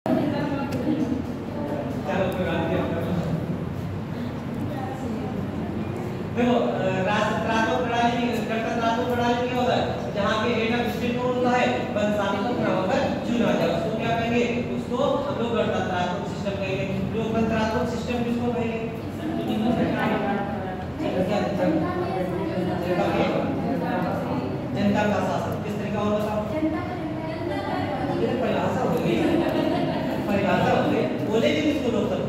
देखो राष्ट्रात्मक प्रणाली गणतंत्रात्मक प्रणाली क्या होता है, जहाँ पे हेड ऑफ स्टेट कौन होता है, वंशानुगत क्रम पर चुना जाए, उसको क्या कहेंगे, उसको हम लोग गणतंत्रात्मक सिस्टम कहेंगे। लोकतंत्रात्मक सिस्टम किसको कहेंगे, जनता का शासन। किस तरीका और बताओ, परिभाषा हो गई, परिभाषा हो गई, बोलेगी किसको लोकतंत्र,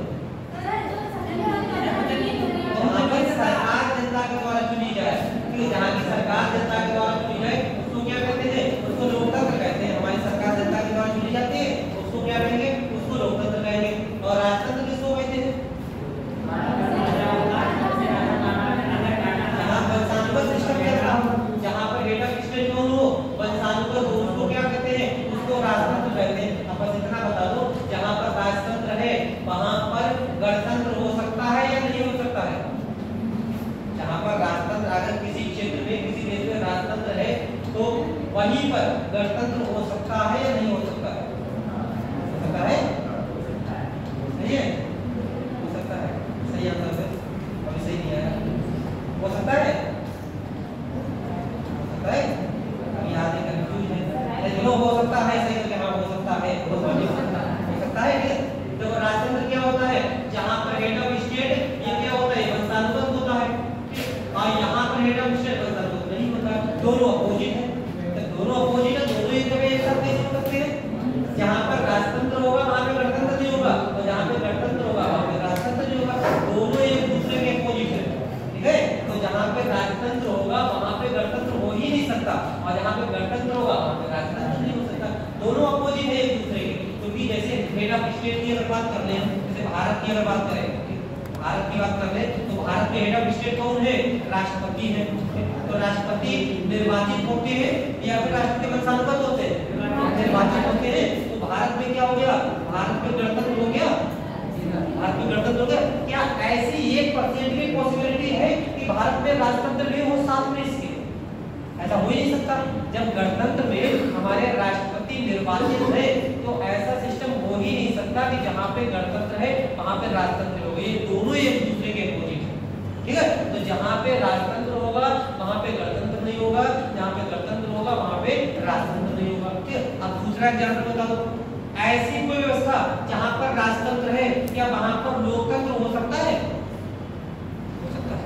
सरकार जनता के द्वारा चुनी जाए, जहाँ की सरकार जनता के द्वारा चुनी जाए उसको क्या कहते हैं, उसको लोकतंत्र कहते हैं। हमारी सरकार जनता के द्वारा चुनी जाती है उसको क्या कहेंगे, उसको लोकतंत्र कहेंगे। और राजतंत्र किसको कहते हैं, जहाँ वंशानुगत सिस्टम चलता हो, जहाँ पर हेड ऑफ स्टेट कौन हो, वंशानुगत हो, उसको क्या कहते हैं, उसको राजतंत्र कहते हैं। अब बस इतना बता दो, जहाँ पर राजतंत्र है वहाँ पर गणतंत्र हो सकता है या नहीं हो सकता है। जहाँ पर राजतंत्र, अगर किसी क्षेत्र में किसी देश में राजतंत्र है तो वहीं पर गणतंत्र हो सकता है या नहीं हो सकता है, हो सकता है, नहीं है, हो सकता है। सही आंसर है, अभी सही नहीं आया, हो सकता है, हो सकता है, अभी याद है, कंफ्यूज है, लेकिन हो सकता है, सही है, हाँ हो सकता है, हो सकता है, ठीक है। तो राजतंत्र क्या होता है, जहाँ पर हेड ऑफ स्टेट ये क्या होता है, वंशानुगत होता है, और यहाँ पर हेड ऑफ स्टेट वंशानुगत नहीं होता, दोनों अपोजिट है। तो दोनों अपोजिट है, दोनों एक जगह एक साथ कैसे हो सकते हैं, जहाँ पर राजतंत्र होगा वहाँ पे गणतंत्र नहीं होगा, और जहाँ पे गणतंत्र होगा वहाँ पे राजतंत्र नहीं होगा, दोनों एक दूसरे के अपोजिट है, ठीक है। तो जहाँ पे राजतंत्र होगा वहाँ पे गणतंत्र हो ही नहीं सकता, और जहाँ पे गणतंत्र होगा वहाँ पे राजतंत्र नहीं हो सकता, दोनों अपोजिट है एक दूसरे के। क्योंकि जैसे हेड ऑफ स्टेट की अगर बात कर ले, जैसे भारत की अगर बात करें, भारत की बात कर ले तो भारत के हेड ऑफ स्टेट कौन है, राष्ट्रपति है। तो राष्ट्रपति निर्वाचित होते हैं या फिर राष्ट्रपति वंशानुगत होते हैं, निर्वाचित होते हैं। तो भारत में क्या हो गया, भारत में गणतंत्र हो गया, भारत में गणतंत्र हो गया। क्या ऐसी 1% की पॉसिबिलिटी है कि भारत में राजतंत्र भी हो साथ में इसके, ऐसा हो ही नहीं सकता। जब गणतंत्र में हमारे राष्ट्रपति निर्वाचित है तो ऐसा सिस्टम हो ही नहीं सकता कि जहाँ पे गणतंत्र है वहाँ पे राजतंत्र हो, ये दोनों एक दूसरे के अपोजिट है, ठीक है। तो जहाँ पे राजतंत्र होगा वहाँ पे गणतंत्र नहीं होगा, जहाँ पे गणतंत्र होगा वहाँ पे राजतंत्र नहीं होगा, ठीक है। अब दूसरा एग्जाम्पल बता दो, ऐसी कोई व्यवस्था जहाँ पर राजतंत्र है क्या वहाँ पर लोकतंत्र हो सकता है, हो सकता है,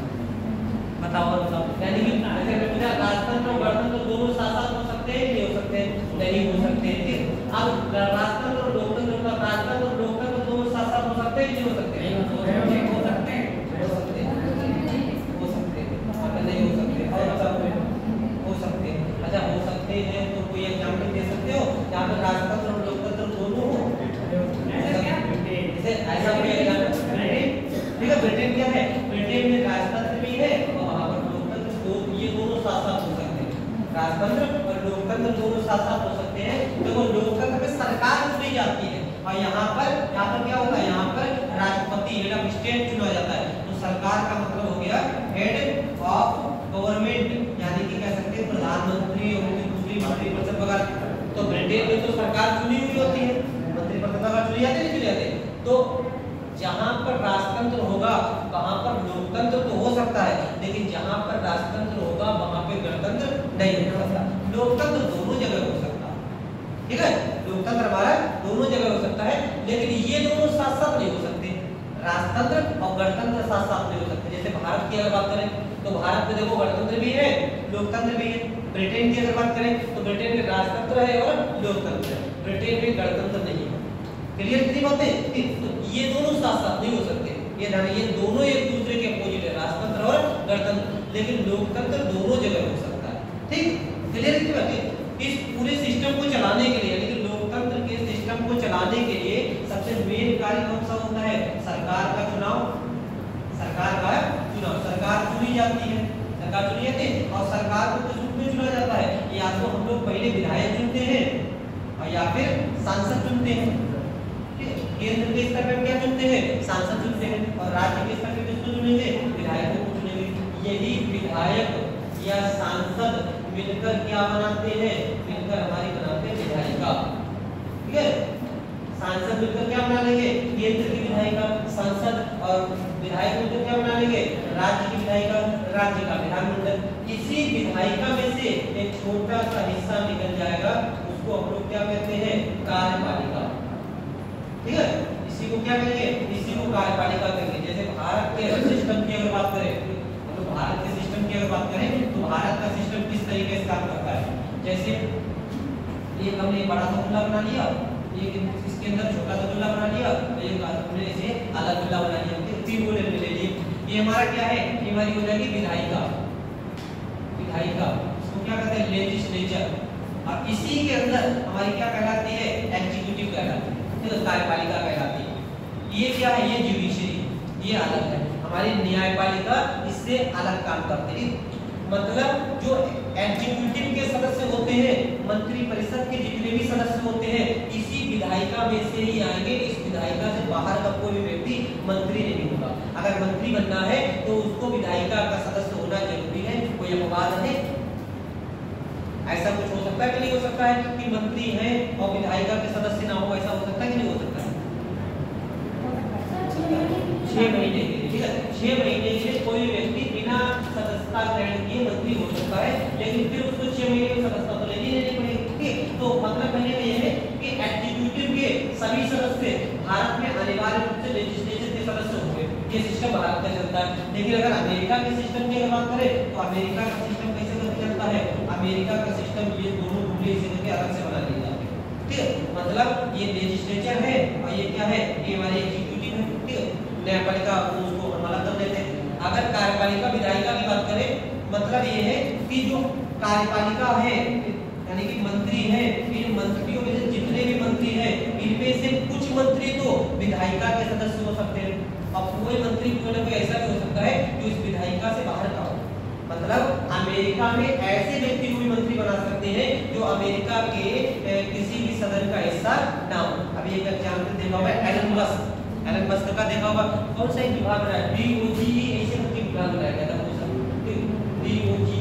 बताओ बताओ। यानी कि राजतंत्र और गणतंत्र दोनों साथ हो सकते हैं, नहीं हो सकते, नहीं हो सकते, ठीक। अब राजतंत्र और लोकतंत्र, राजतंत्र और लोकतंत्र दोनों साथ हो सकते हैं, नहीं हो सकते, नहीं हो सकते, हो सकते हैं, हो सकते हैं, हो सकते हैं, नहीं हो सकते, और बताओ हो सकते हैं। अच्छा हो सकते हैं तो कोई एग्जांपल दे सकते हो जहाँ पर राजतंत्र और लोकतंत्र दोनों हो, जैसे ऐसा कोई एग्जांपल, ठीक है। ब्रिटेन क्या है, ब्रिटेन में राजतंत्र भी है और वहाँ पर लोकतंत्र, तो ये दोनों साथ हो सकते हैं, राजतंत्र और लोकतंत्र दोनों साथ हो सकते हैं। देखो लोकतंत्र में सरकार चुनी जाती है और यहाँ पर क्या होता है, यहाँ पर राष्ट्रपति हेड ऑफ स्टेट चुना जाता है। तो सरकार का मतलब हो गया हेड ऑफ गवर्नमेंट, यानी कि कह सकते हैं प्रधानमंत्री और दूसरी मंत्रिपरिषद वगैरह। तो ब्रिटेन में तो सरकार चुनी हुई होती है, मंत्रिपरिषद वगैरह चुनी जाती है, नहीं चुनी जाती। तो जहाँ पर राजतंत्र होगा वहाँ पर लोकतंत्र तो हो सकता है, लेकिन जहाँ पर राजतंत्र होगा वहाँ पे गणतंत्र नहीं हो सकता। लोकतंत्र दोनों जगह हो सकता है, ठीक है, लोकतंत्र हमारा दोनों जगह हो सकता है, लेकिन ये दोनों साथ साथ नहीं हो सकते, राजतंत्र और गणतंत्र साथ साथ नहीं हो सकते। जैसे भारत की अगर बात करें तो भारत में देखो गणतंत्र भी है, लोकतंत्र भी है। ब्रिटेन की अगर बात करें तो ब्रिटेन में राजतंत्र है और लोकतंत्र है, ब्रिटेन में गणतंत्र नहीं है। क्लियर कितनी बातें, तो ये दोनों साथ साथ नहीं हो सकते, ये दोनों एक दूसरे के अपोजिट है, राजतंत्र और गणतंत्र, लेकिन लोकतंत्र दोनों जगह हो सकता है, ठीक। क्लियर कितनी बातें। इस पूरे सिस्टम को चलाने के लिए, यानी कि लोकतंत्र के सिस्टम को चलाने के लिए सबसे मेन कार्य कौन सा होता है, सरकार का चुनाव, सरकार का चुनाव। सरकार चुनी जाती है, सरकार चुनी जाती है, और सरकार को किस रूप में चुना जाता है, या तो हम लोग पहले विधायक चुनते हैं और या फिर सांसद चुनते हैं। केंद्र के स्तर पर क्या चुनते हैं, सांसद चुनते हैं, और राज्य के स्तर पर किसको चुनेंगे, विधायकों को चुनेंगे। यही विधायक या सांसद मिलकर क्या बनाते हैं, मिलकर हमारी बनाते हैं विधायिका, ठीक है। सांसद मिलकर क्या बना लेंगे, केंद्र की विधायिका संसद, और विधायक मिलकर क्या बना लेंगे, राज्य की विधायिका राज्य का विधानमंडल। इसी विधायिका में से एक छोटा सा हिस्सा निकल जाएगा, उसको हम लोग क्या कहते हैं, कार्यपालिका। ठीक है, इसी को क्या कहेंगे, इसी को कार्यपालिका कहेंगे। जैसे भारत के सिस्टम की अगर बात करें, तो भारत के सिस्टम की अगर बात करें तो भारत का सिस्टम किस तरीके से काम करता है। जैसे एक हमने बड़ा सा गुल्ला बना लिया, एक इसके अंदर छोटा सा गुल्ला बना लिया, एक हमने इसे अलग गुल्ला बना लिया, तीन गोले ले लिए। ये हमारा क्या है, ये हमारी हो जाएगी विधायिका। विधायिका इसको क्या कहते हैं, लेजिस्लेचर। और इसी के अंदर हमारी क्या कहलाती है, एग्जीक्यूटिव कहलाती है, ठीक है, कार्यपालिका कहलाती है। ये क्या है, ये जुडिशरी, ये अलग है। हमारी न्यायपालिका इससे अलग काम करती है। मतलब जो एग्जीक्यूटिव के सदस्य होते हैं, मंत्री परिषद के जितने भी सदस्य होते हैं, इसी विधायिका में से ही आएंगे। इस विधायिका से बाहर का कोई व्यक्ति मंत्री नहीं होगा। अगर मंत्री बनना है तो उसको विधायिका का सदस्य होना जरूरी है। कोई अपवाद है, ऐसा कुछ हो सकता है कि नहीं हो सकता है कि मंत्री है और विधायिका के सदस्य ना हो, ऐसा हो सकता है कि नहीं हो सकता है? 6 महीने के लिए, ठीक है, 6 महीने के लिए कोई व्यक्ति बिना सदस्यता ग्रहण किए मंत्री हो सकता है, लेकिन फिर उसको 6 महीने की सदस्यता तो लेनी पड़ेगी। ठीक, तो मतलब कहने का ये है कि एग्जीक्यूटिव के सभी सदस्य भारत में अनिवार्य रूप से लेजिस्लेचर के सदस्य होंगे। ये सिस्टम भारत का चलता है। लेकिन अगर अमेरिका के सिस्टम की बात करें तो अमेरिका का सिस्टम कैसे चलता है, अमेरिका का सिस्टम ये दोनों टुकड़े इसे करके अलग से बना दिए जाते हैं। ठीक है, मतलब ये लेजिस्लेचर है और ये क्या है, ये हमारी एग्जीक्यूटिव है। ठीक है, न्यायपालिका उसको हम अलग कर देते हैं। अगर कार्यपालिका विधायिका की बात करें, मतलब ये है कि जो कार्यपालिका है यानी कि मंत्री है, इन मंत्रियों में से जितने भी मंत्री हैं, इनमें से कुछ मंत्री तो विधायिका के सदस्य हो सकते हैं, और कोई मंत्री कोई ना कोई ऐसा भी हो सकता है जो इस विधायिका से बाहर का हो। मतलब अमेरिका में ऐसे व्यक्ति को भी मंत्री बना सकते हैं जो अमेरिका के किसी भी सदन का हिस्सा ना हो। अभी एक एग्जांपल देखा होगा, एलन मस्क का देखा होगा, कौन सा एक विभाग बनाया, DOGE ऐसे करके विभाग बनाया गया था, DOGE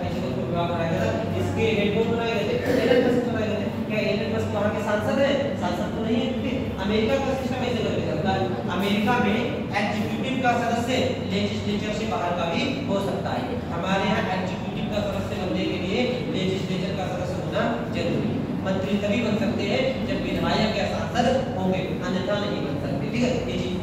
ऐसे करके विभाग बनाया गया था। इसके हेड कौन बनाए गए थे, एलन मस्क बनाए गए थे। क्या एलन मस्क वहां के सांसद है? सांसद तो नहीं है, क्योंकि अमेरिका का सिस्टम ऐसे करके चलता है। अमेरिका में एग्जीक्यूटिव का सदस्य लेजिस्लेचर से बाहर का भी हो सकता है। हमारे यहाँ एग्जीक्यूटिव का सदस्य बनने के लिए लेजिस्लेचर का सदस्य होना जरूरी है। मंत्री तभी बन सकते हैं जब विधायक या सांसद होंगे, अन्यथा नहीं बन सकते। ठीक है, ये चीज।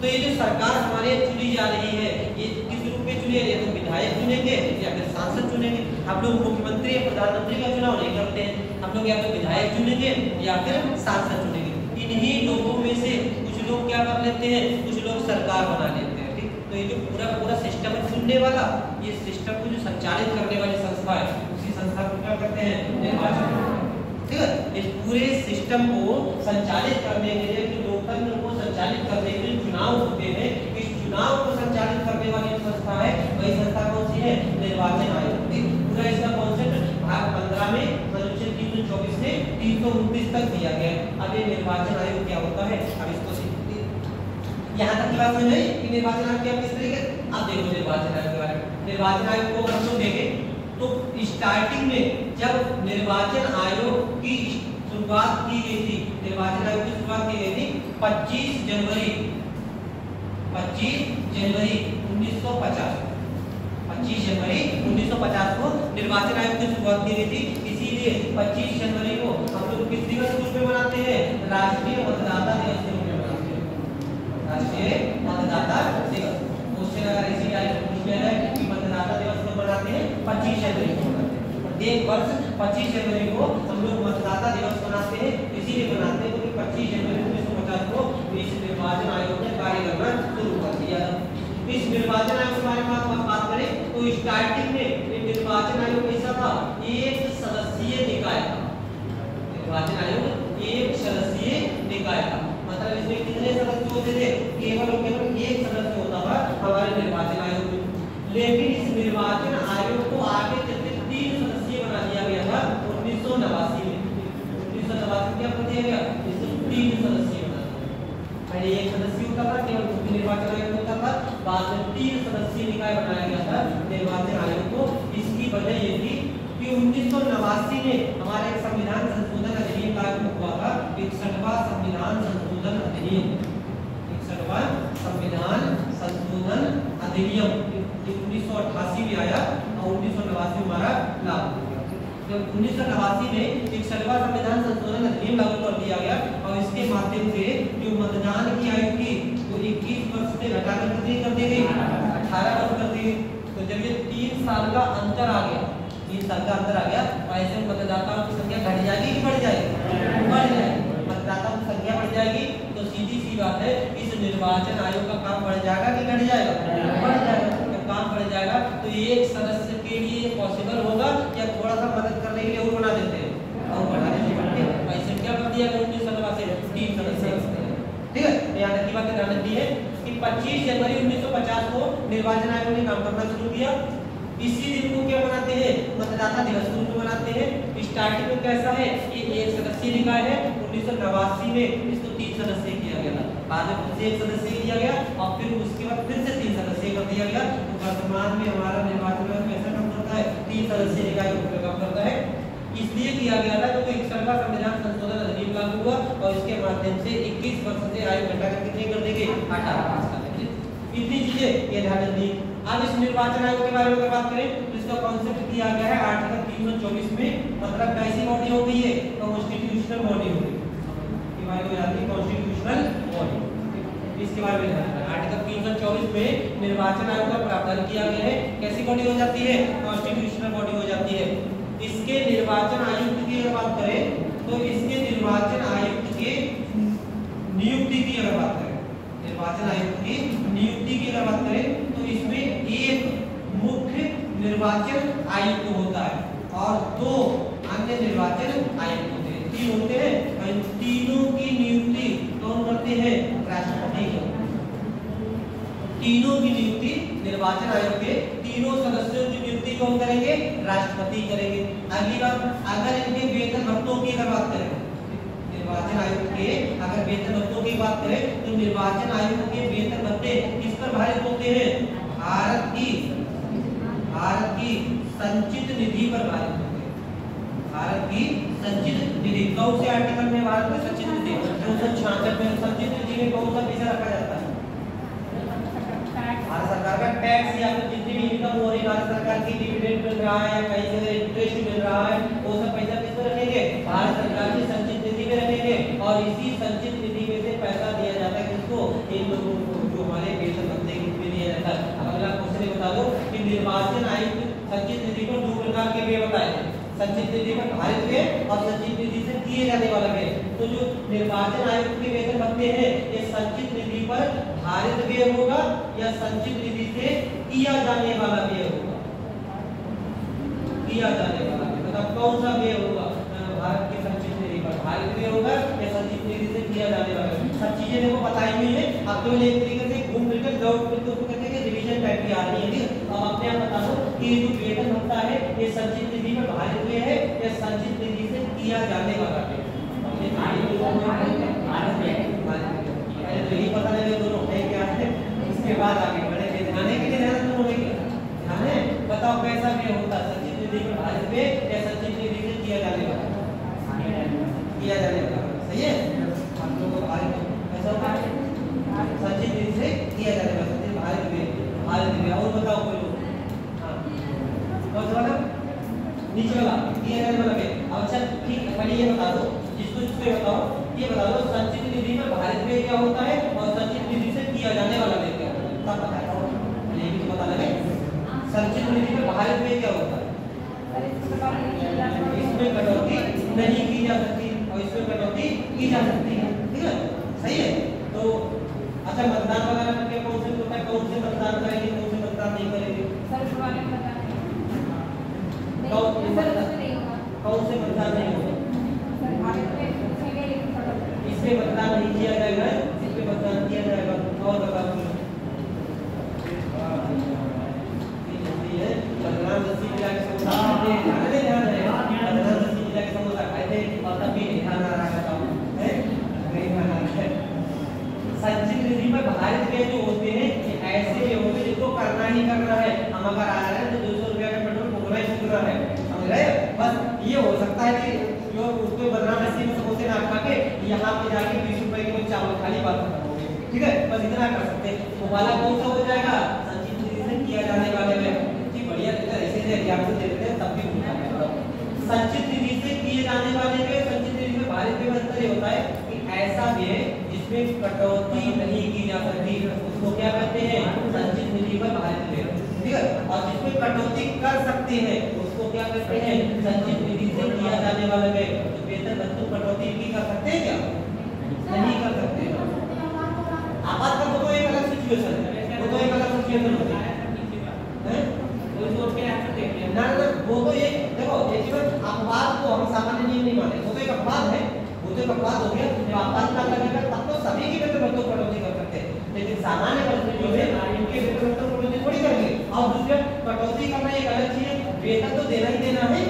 तो ये जो सरकार हमारे चुनी जा रही है, ये किस रूप में चुनी है, तो विधायक चुनेंगे या फिर सांसद चुनेंगे। हम लोग मुख्यमंत्री या प्रधानमंत्री का चुनाव नहीं करते हैं, हम लोग या तो विधायक चुनेंगे या फिर सांसद चुनेंगे। इन्हीं लोगों में से कुछ लोग क्या कर लेते हैं, कुछ लोग सरकार बना लेते हैं। ठीक, तो ये जो पूरा सिस्टम है चुनने वाला, ये सिस्टम को जो संचालित करने वाली संस्था है, उसी संस्था को क्या करते हैं, निर्वाचन। ठीक है, इस पूरे सिस्टम को संचालित करने के लिए, जो लोकतंत्र को संचालित करने के लिए चुनाव होते हैं, इस चुनाव को संचालित करने वाली जो संस्था है, वही संस्था कौन सी है, निर्वाचन आयोग। पूरा इसका कॉन्सेप्ट भाग 15 में अनुच्छेद 324 से 329 तक दिया गया है। अब ये निर्वाचन आयोग क्या होता है, अब इसको यहाँ तक की बात समझ आई कि निर्वाचन आयोग क्या किस तरीके। अब देखो निर्वाचन आयोग के बारे में। निर्वाचन आयोग को हम लोग देखें तो स्टार्टिंग में जब निर्वाचन आयोग की शुरुआत की गई थी, निर्वाचन आयोग की शुरुआत की गई थी 25 जनवरी 1950। 25 जनवरी 1950 को निर्वाचन आयोग की शुरुआत की गई थी। इसीलिए 25 जनवरी को हम लोग किस दिवस के रूप में मनाते हैं, राष्ट्रीय मतदाता दिवस के रूप में मनाते हैं। राष्ट्रीय मतदाता दिवस। क्वेश्चन अगर इसी टाइप पूछ लिया जाए कि मतदाता दिवस कब मनाते हैं, 25 जनवरी को मनाते हैं। प्रत्येक वर्ष 25 जनवरी को हम लोग मतदाता दिवस मनाते हैं। इसीलिए मनाते हैं क्योंकि 25 जनवरी 1950 को इस निर्वाचन आयोग ने कार्य करना शुरू कर दिया। इस निर्वाचन आयोग के बारे में आप बात करें तो स्टार्टिंग में ये निर्वाचन आयोग कैसा था, एक सदस्यीय निकाय था। निर्वाचन आयोग एक सदस्यीय निकाय था, मतलब इसमें कितने सदस्य होते थे, केवल और केवल एक सदस्य होता था हमारे निर्वाचन आयोग में। लेकिन इस निर्वाचन आयोग को आगे चलते 3 सदस्यीय बना दिया गया था 1989 में। 1989 क्या कर दिया गया, इसको 3 सदस्यीय बना दिया। पहले एक सदस्य होता था, केवल मुख्य निर्वाचन आयोग होता था, बाद में 3 सदस्यीय निकाय बनाया गया था निर्वाचन आयोग को। इसकी वजह ये थी कि कि 1989 में हमारा एक संविधान संशोधन अधिनियम लागू हुआ था, 61वां संविधान संशोधन अधिनियम, 61वां संविधान संशोधन अधिनियम 1988 में आया और 1989 हमारा लागू हो गया। जब 1989 में 61वां संविधान संशोधन अधिनियम लागू कर दिया गया और इसके माध्यम से जो मतदान की आयु थी वो 21 वर्ष से घटाकर कितनी कर दी गई, 18 वर्ष कर दी गई। तो जब ये 3 साल का अंतर आ गया, 3 साल का अंतर आ गया, ऐसे मतदाताओं की संख्या घट जाएगी कि बढ़ जाएगी, बढ़ जाएगी। मतदाताओं की संख्या बढ़ जाएगी तो सीधी सी बात है इस निर्वाचन आयोग का काम बढ़ जाएगा कि घट जाएगा, बढ़ जाएगा। जब काम बढ़ जाएगा तो एक सदस्य के लिए पॉसिबल होगा या थोड़ा सा मदद करने के लिए और बना देते हैं और बढ़ाने से बढ़ते ऐसे क्या कर दिया 1989 से 3 सदस्य, ठीक है। यहाँ तक की बात ध्यान रखनी है कि 25 जनवरी 1950 को निर्वाचन आयोग ने काम करना शुरू किया। इसी दिन को क्या बनाते हैं, मतदाता दिवस के रूप में बनाते हैं। स्टार्टिंग में कैसा है, ये एक सदस्यीय निकाय है। 1989 में इसको 3 सदस्य किया गया था, बाद में फिर से 1 सदस्य किया गया और फिर उसके बाद फिर से 3 सदस्य कर दिया गया। तो वर्तमान में हमारा निर्वाचन आयोग कैसा काम करता है, 3 सदस्यीय निकाय के रूप में काम करता है। इसलिए किया गया था क्योंकि 61वां संविधान संशोधन अधिनियम लागू हुआ और इसके माध्यम से 21 वर्ष से आयु घटाकर कितनी कर दी गई, 18 वर्ष कर दी गई। इतनी चीजें ये ध्यान रखनी। अब इस निर्वाचन आयोग के बारे में बात करें तो इसका कॉन्सेप्ट किया गया है आर्टिकल 324 में, मतलब कैसी बॉडी हो गई है, कॉन्स्टिट्यूशनल बॉडी हो गई, ये बारे में जाती है कॉन्स्टिट्यूशनल बॉडी। इसके बारे में ध्यान रखना, आर्टिकल 324 में निर्वाचन आयोग का प्रावधान किया गया है, कैसी बॉडी हो जाती है, कॉन्स्टिट्यूशनल बॉडी हो जाती है। इसके निर्वाचन आयुक्त की अगर बात करें तो इसके निर्वाचन आयुक्त के नियुक्ति की अगर बात करें, निर्वाचन आयुक्त की नियुक्ति की अगर बात करें तो इसमें एक मुख्य निर्वाचन आयुक्त होता है और 2 अन्य निर्वाचन आयुक्त होते हैं, 3 होते हैं। और इन तीनों की नियुक्ति कौन करते हैं, राष्ट्रपति करते हैं। तीनों की नियुक्ति निर्वाचन आयोग के तीनों सदस्यों की नियुक्ति कौन करेंगे, राष्ट्रपति करेंगे। अगली बात, अगर इनके वेतन भत्तों की अगर बात करें, निर्वाचन आयोग के अगर वेतन भत्तों की बात करें तो निर्वाचन आयोग के वेतन भत्ते किस पर भारित होते हैं, भारत की संचित निधि पर भारित होते हैं। भारत की संचित निधि कौन से आर्टिकल में भारत की संचित निधि, 266 में संचित निधि में कौन सा पैसा रखा जाता है, भारत सरकार का टैक्स या फिर जितनी भी इनकम हो रही है, भारत सरकार की डिविडेंड मिल रहा है या कहीं से इंटरेस्ट मिल रहा है, वो सब पैसा किस पे रखेंगे, भारत सरकार की संचित निधि में रखेंगे। और इसी संचित निधि में से पैसा दिया जाता है किसको, इन लोगों को जो हमारे वेतन भत्ते के रूप में दिया जाता है। अब अगला क्वेश्चन बता दो कि निर्वाचन आयुक्त संचित निधि पर 2 प्रकार के व्यय बताए हैं, संचित निधि पर भारित व्यय और संचित निधि से किए जाने वाला व्यय। तो जो निर्वाचन आयुक्त के वेतन भत्ते हैं ये संचित निधि पर भारित व्यय होगा या संचित निधि से किया जाने वाला व्यय होगा, किया जाने वाला व्यय, मतलब कौन सा व्यय होगा, भारत के संचित निधि पर भारित व्यय होगा या संचित निधि से किया जाने वाला। सब चीजें देखो बताई हुई है, अब तो एक तरीके से घूम फिर कर लौट फिर उसको कहते हैं रिवीजन टाइप की आ रही है। ठीक, अब अपने आप बता दो कि जो वेतन भत्ता है ये संचित निधि पर भारित व्यय है या संचित निधि से किया जाने वाला व्यय। तो यही पता लगे दोनों है क्या है, उसके बाद आगे बढ़ेंगे। ध्यान है कि नहीं, ध्यान दोनों है, ध्यान है। बताओ कैसा व्यय होता है, संचित निधि पर भारित व्यय या संचित निधि से किया जाने वाला, किया जाने वाला, सही है। हम लोगों को भारित कैसा होता है, संचित निधि से किया जाने वाला, संचित भारित व्यय, भारित व्यय। और बताओ कोई लोग, हाँ कौन सा वाला, नीचे वाला किया जाने वाला व्यय। अच्छा ठीक है, पहले ये बता दो, जिसको जिसको बताओ, ये बता दो संचित निधि में भारित व्यय क्या होता है और संचित निधि से किया जाने वाला व्यय क्या होता है, सब पता है, ये भी तो पता लगे। संचित निधि में भारित व्यय क्या होता है, इसमें कटौती नहीं की जा सकती और इसमें कटौती की जा सकती है, ठीक है, सही है। तो अच्छा मतदान वगैरह करके कौन से होता है, कौन से मतदान करेंगे, कौन से मतदान नहीं करेंगे, कौन से मतदान नहीं होगा, इसमें मतदान नहीं किया जाएगा, इसमें मतदान किया जाएगा। और बताओ मतदान 10 जिला के समोसा खाए थे और तब भी नहीं खाना रहा है, नहीं खाना है। संचित निधि में भारित व्यय जो होते हैं ये ऐसे व्यय होते हैं जिनको करना ही करना है। हम अगर आ रहे हैं तो 200 रुपया का पेट्रोल फूकना ही फूकना है, रहे हैं? बस ये हो सकता है कि जो उसको बदनाम नसीब में समोसे ना खा के यहाँ पे जाके 20 रुपए की चावल खाली बात खत्म हो गई, ठीक है, बस इतना कर सकते हैं। वो वाला कौन सा हो जाएगा? संचित निधि से किया जाने वाले में। ठीक, बढ़िया, ऐसे एग्जाम्पल दे देते हैं तब भी भूल जाएंगे। संचित निधि से किए जाने वाले में, संचित निधि में भारत में अंतर ये होता है कि ऐसा व्यय जिसमें कटौती नहीं की जा सकती उसको क्या कहते हैं? संचित निधि पर भारित व्यय, ठीक है। और जिसमें कटौती कर सकते हैं उसको क्या कहते हैं? संचित निधि से किया जाने वाला व्यय। तो वेतन भत्तों कटौती की कर सकते हैं क्या? नहीं कर सकते। आपातकाल तो एक अलग सिचुएशन है, वो तो एक अलग सिचुएशन होती है, कोई सोच के आंसर देख लिया ना, वो तो एक देखो एक अपवाद को हम सामान्य नियम नहीं माने, वो तो एक अपवाद है, वो तो एक अपवाद हो गया। तो आपातकाल लगेगा तब तो सभी की वेतन भत्तों कटौती कर सकते हैं, लेकिन सामान्य परिस्थितियों में इनके वेतन भत्तों कटौती थोड़ी करेंगे। और दूसरा कटौती करना एक अलग चीज है, वेतन तो देना ही देना है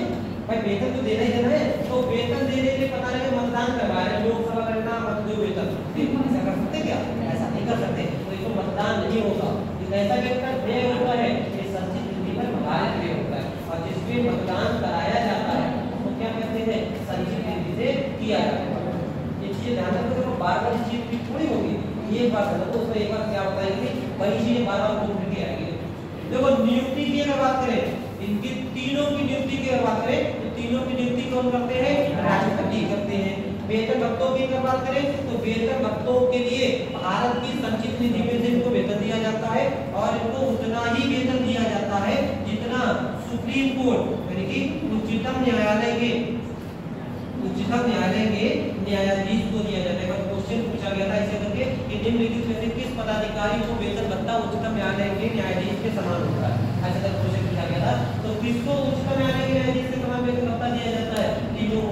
भाई, वेतन तो देना ही देना है। तो वेतन देने के लिए पता लगे मतदान करवा रहे हैं, लोकसभा गणना मत दो वेतन, ऐसा कर सकते क्या? ऐसा नहीं कर सकते, तो इसको मतदान नहीं होगा। ऐसा वेतन व्यय होता है ये संचित निधि पर भारित व्यय होता है, और जिसमें मतदान कराया जाता है उसको क्या कहते हैं? संचित निधि से किया जाता है। ये चीजें ध्यान रखो, बार-बार इस चीज की थोड़ी होगी, ये बात है तो उसमें एक बार क्या होता है कि वही चीजें बार-बार घूम के आएगी। देखो नियुक्ति की अगर बात करें, इनकी तीनों की नियुक्ति की अगर बात करें तो तीनों की नियुक्ति कौन करते हैं? राष्ट्रपति करते हैं। वेतन भत्तों की अगर बात करें तो वेतन भत्तों के लिए भारत की संचित निधि में से इनको वेतन दिया जाता है, और इनको उतना ही वेतन दिया जाता है जितना सुप्रीम कोर्ट यानी कि उच्चतम न्यायालय के न्यायाधीश को दिया जाता है। क्वेश्चन पूछा गया था इसे करके कि निम्नलिखित में से किस पदाधिकारी को वेतन भत्ता उच्चतम न्यायालय के न्यायाधीश के समान होता है? ऐसा तक क्वेश्चन पूछा गया था। तो किसको उच्चतम न्यायालय के न्यायाधीश के समान वेतन भत्ता दिया जाता है? तीनों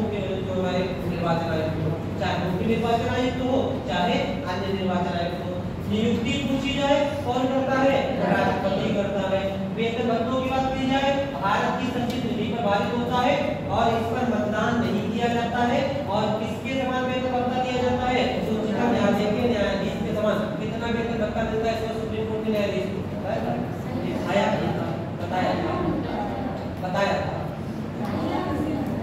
जो हमारे निर्वाचन आयुक्त हो, चाहे मुख्य निर्वाचन आयुक्त हो चाहे अन्य निर्वाचन आयुक्त हो। नियुक्ति पूछी जाए कौन करता है? राष्ट्रपति करता है। वेतन भत्तों की बात की जाए भारत की संचित निधि पर भारित होता है और इस पर मतदान नहीं किया जाता है, और किसके समान वेतन भत्ता दिया जाता है? उच्चतम न्यायालय के न्यायाधीश के समान। कितना वेतन भत्ता मिलता है सुप्रीम कोर्ट के न्यायाधीश को? बताया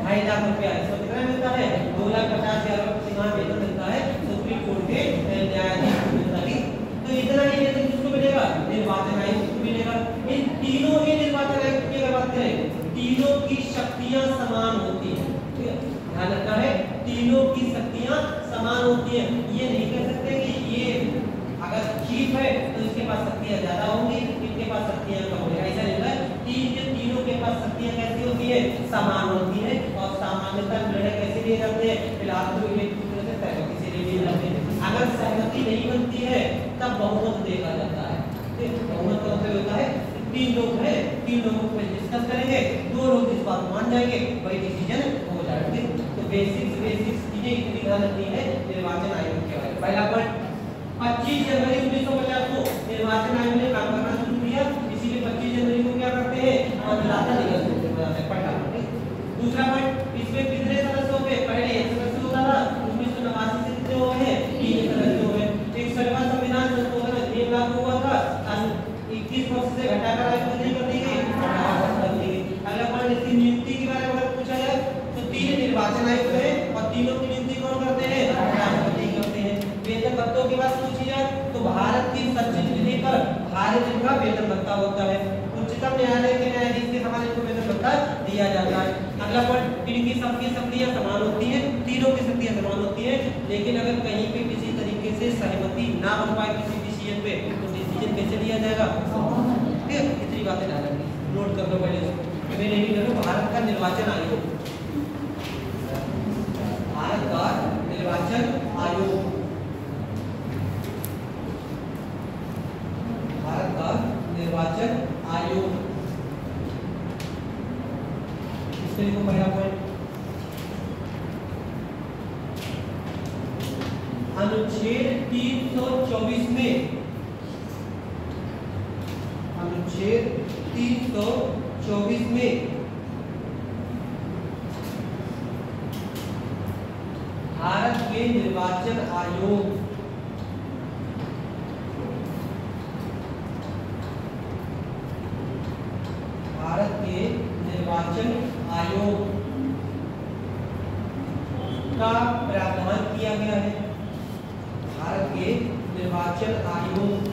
2.5 लाख रुपया। इसको कितना मिलता है? 2,50,000 सीमा वेतन मिलता है सुप्रीम कोर्ट के न्यायाधीश को मिलता है। तो इतना ही वेतन किसको मिलेगा? निर्वाचन आयुक्त को मिलेगा। इन तीनों ही निर्वाचन आयुक्त की अगर बात करें, तीनों की शक्तियां समान होती हैं, ठीक है, ध्यान रखना है, तीनों की शक्तियां समान होती हैं। ये नहीं कह सकते कि ये अगर चीफ है तो इसके पास शक्तियां ज्यादा होंगी, इनके पास शक्तियां कम होंगी, ऐसा नहीं है। तीनों के पास शक्तियां कैसी होती है? समान होती है। और सामान्यतः निर्णय कैसे लिए जाते हैं? फिलहाल तो ये सहमति से लिए जाते हैं। अगर सहमति नहीं बनती है तब बहुमत देखा जाता है। बहुमत कौन सा होता है? 3 लोग हैं, 3 लोगों को डिस्कस करेंगे, 2 लोग इस बात मान जाएंगे, वही डिसीजन हो जाएगा। तो बेसिक्स चीजें इतनी ध्यान रखनी है निर्वाचन आयोग के बारे में। पहला पॉइंट, 25 जनवरी 1950 को निर्वाचन आयोग ने काम करना शुरू किया, इसीलिए 25 जनवरी को क्या करते हैं? मतदाता दिवस मनाते हैं पटना में। दूसरा पॉइंट, इसमें कितने सदस्य हो गए? पहले 1 सदस्य होता था, 1989 से कितने हो गए? 3 सदस्य हो गए। 61वां संविधान संशोधन अधिनियम लागू हुआ था, 21 वर्ष से घटाकर आयु वृद्धि कर दी गई, 18 वर्ष कर दी गई। अगला पॉइंट, इसकी नियुक्ति के बारे में अगर पूछा जाए तो 3 निर्वाचन आयुक्त हैं और तीनों की नियुक्ति कौन करते हैं? राष्ट्रपति करते हैं। वेतन भत्तों की बात पूछी जाए तो भारत की संचित निधि पर भारत का वेतन भत्ता होता है। उच्चतम न्यायालय के न्यायाधीश के समान इनको वेतन भत्ता दिया जाता है। अगला पॉइंट, इनकी सबकी शक्तियां समान होती हैं, तीनों की शक्तियां समान होती हैं, लेकिन अगर कहीं पे किसी तरीके से सहमति ना बन पाए किसी डिसीजन पे तो डिसीजन कैसे लिया जाएगा? ठीक है, इतनी बातें ध्यान रखनी, नोट कर लो पहले इसको। मैंने नहीं करो, भारत का निर्वाचन आयोग, भारत का निर्वाचन आयोग, भारत का निर्वाचन आयोग, इसके लिए पहला पॉइंट, अनुच्छेद 324 में, अनुच्छेद 324 में भारत के निर्वाचन आयोग, भारत के निर्वाचन आयोग के निर्वाचन आयोग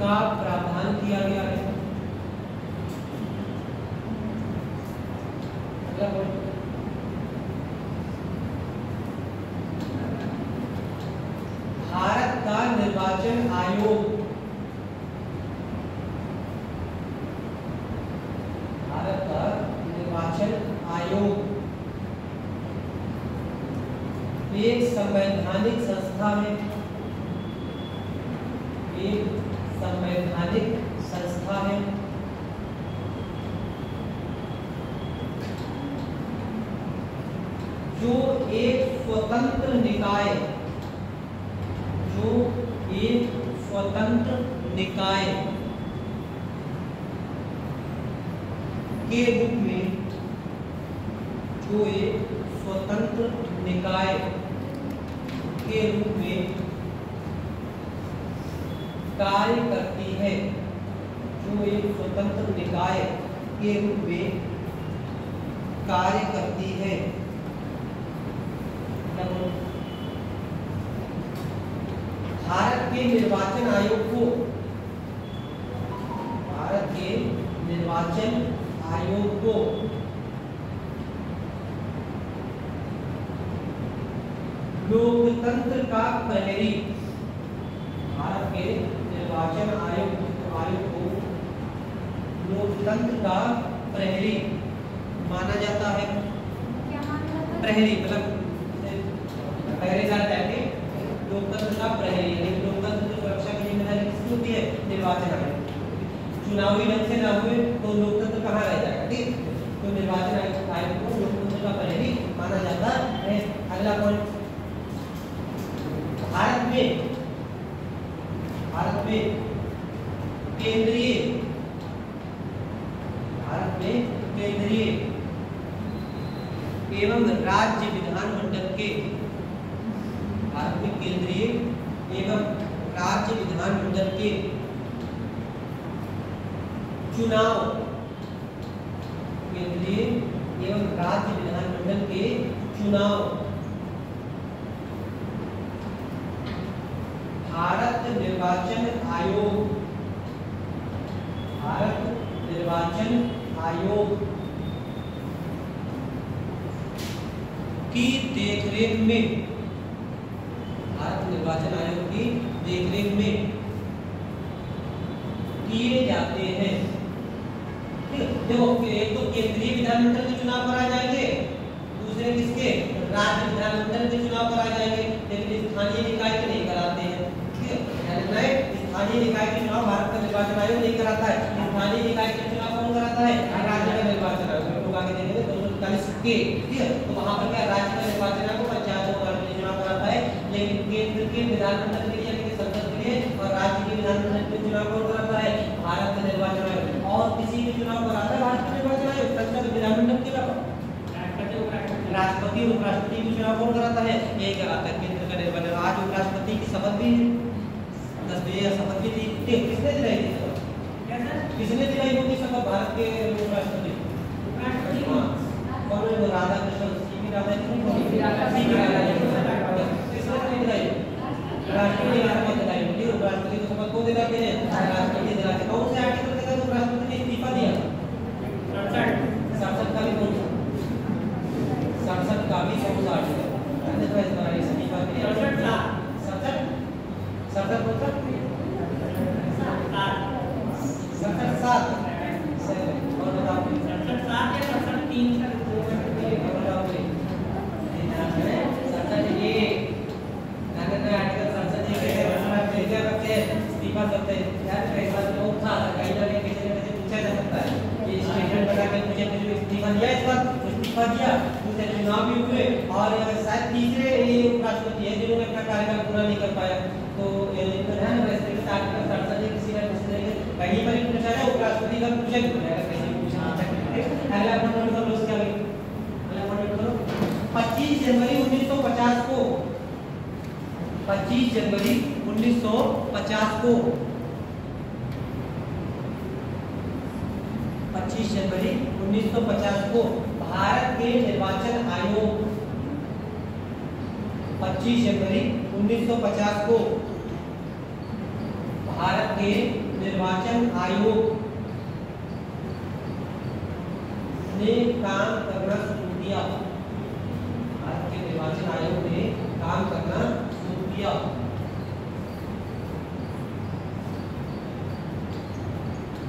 का प्रावधान किया गया है। भारत का निर्वाचन आयोग, भारत का निर्वाचन आयोग एक संवैधानिक संस्था है, एक संवैधानिक संस्था है जो एक स्वतंत्र निकाय, जो एक स्वतंत्र निकाय के रूप में, जो एक स्वतंत्र निकाय के रूप में कार्य करती है, जो एक स्वतंत्र निकाय के रूप में कार्य करती है। भारत के निर्वाचन आयोग को, भारत के निर्वाचन आयोग को लोकतंत्र का प्रहरी, भारत के निर्वाचन आयोग को लोकतंत्र का प्रहरी माना जाता है। प्रहरी मतलब पहरेदार टाइप के, लोकतंत्र का प्रहरी, यानी लोकतंत्र की सुरक्षा की जिम्मेदारी किसकी होती है? निर्वाचन आयोग। चुनावी ढंग से ना हुए तो लोकतंत्र कहाँ रह जाएगा? ठीक, तो निर्वाचन आयोग को लोकतंत्र का प्रहरी माना जाता है। अगला पॉइंट, भारत में केंद्रीय, भारत में केंद्रीय एवं राज्य विधानमंडल के, भारत में केंद्रीय एवं राज्य विधानमंडल के चुनाव, केंद्रीय एवं राज्य विधानमंडल के चुनाव भारत निर्वाचन आयोग, भारत निर्वाचन आयोग की देखरेख में, भारत निर्वाचन आयोग की देखरेख में किए जाते हैं। देखो, एक तो केंद्रीय विधानमंडल के चुनाव कराए जाएंगे, दूसरे किसके? राज्य विधानमंडल के चुनाव कराए जाएंगे, लेकिन स्थानीय निकाय के नहीं कराते हैं। ठीक है, स्थानीय निकाय के चुनाव भारत का निर्वाचन आयोग नहीं कराता है। स्थानीय निकाय के चुनाव कौन कराता है? राज्य का निर्वाचन आयोग। लोग आगे देखेंगे 241 के, ठीक है, तो वहां पर क्या राज्य का निर्वाचन आयोग पंचायतों का चुनाव कराता है, लेकिन केंद्र के विधानमंडल के लिए, यानी संसद के लिए, और राज्य के विधानमंडल के चुनाव कौन कराता है? भारत का निर्वाचन आयोग। और किसी भी चुनाव कराता है भारत का निर्वाचन आयोग, संसद विधानमंडल के अलावा राष्ट्रपति और उपराष्ट्रपति के चुनाव कौन कराता है? यही कराता है, केंद्र का निर्वाचन। आज उपराष्ट्रपति की शपथ भी 10 बजे शपथ भी दी, किसने दिलाई थी शपथ? किसने दिलाई होगी शपथ? भारत के उपराष्ट्रपति, कौन है? राधाकृष्णन, सीपी राधाकृष्णन, किसने दिलाई? राष्ट्रपति ने दिलाई होगी। उपराष्ट्रपति को शपथ को दिलाते हैं, राष्ट्रपति दिलाते हैं। कौन से आर्टिकल के तहत उपराष्ट्रपति ने इस्तीफा दिया? 67 का भी कौन सा? 67 का भी कौन सा आर्टिकल? इस्तीफा के लिए 67 कौन सा? 67 और बताओ 67 या 67 का बताओ भाई। 67 ये आर्टिकल 67 ये क्या करते हैं? इस्तीफा करते हैं। यार कैसा लोग था, कहीं ना कहीं किसी ने पूछा जा सकता है ये स्टेटमेंट बना के मुझे जो इस्तीफा दिया, इस बार इस्तीफा दिया, दूसरे चुनाव भी हुए, और शायद तीसरे ये उपराष्ट्रपति है जिन्होंने अपना कार्यकाल पूरा नहीं कर पाया। तो है ना, वैसे आर्टिकल 67 किसी का कहीं पर पूछा जाए, उपराष्ट्रपति का पूछा भी जाएगा, कहीं पूछा जाए। अगला पॉइंट करो, उसके आगे अगला पॉइंट करो। 25 जनवरी 1950 को, 25 जनवरी 1950 को, 25 जनवरी 1950 को भारत के निर्वाचन आयोग, 25 जनवरी 1950 को भारत के निर्वाचन आयोग ने काम करना शुरू किया। भारत के निर्वाचन आयोग ने काम करना शुरू किया।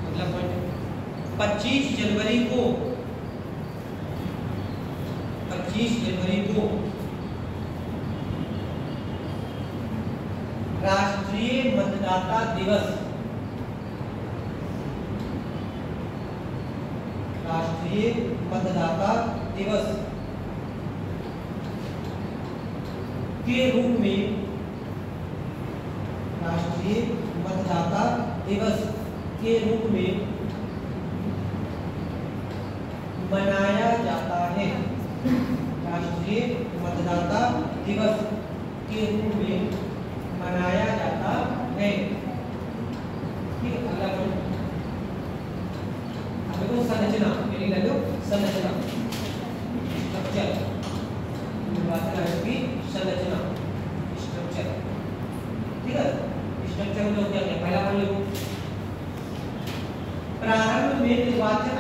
मतलब 25 जनवरी को राष्ट्रीय मतदाता दिवस के रूप में मनाया जाता है। राष्ट्रीय मतदाता दिवस के रूप में मनाया जाता है। ठीक है, अगला पॉइंट देखो, संरचना संरचना स्ट्रक्चर, निर्वाचन आयोग की संरचना स्ट्रक्चर। ठीक है, स्ट्रक्चर में क्या क्या पहला पॉइंट लिखो, प्रारंभ में निर्वाचन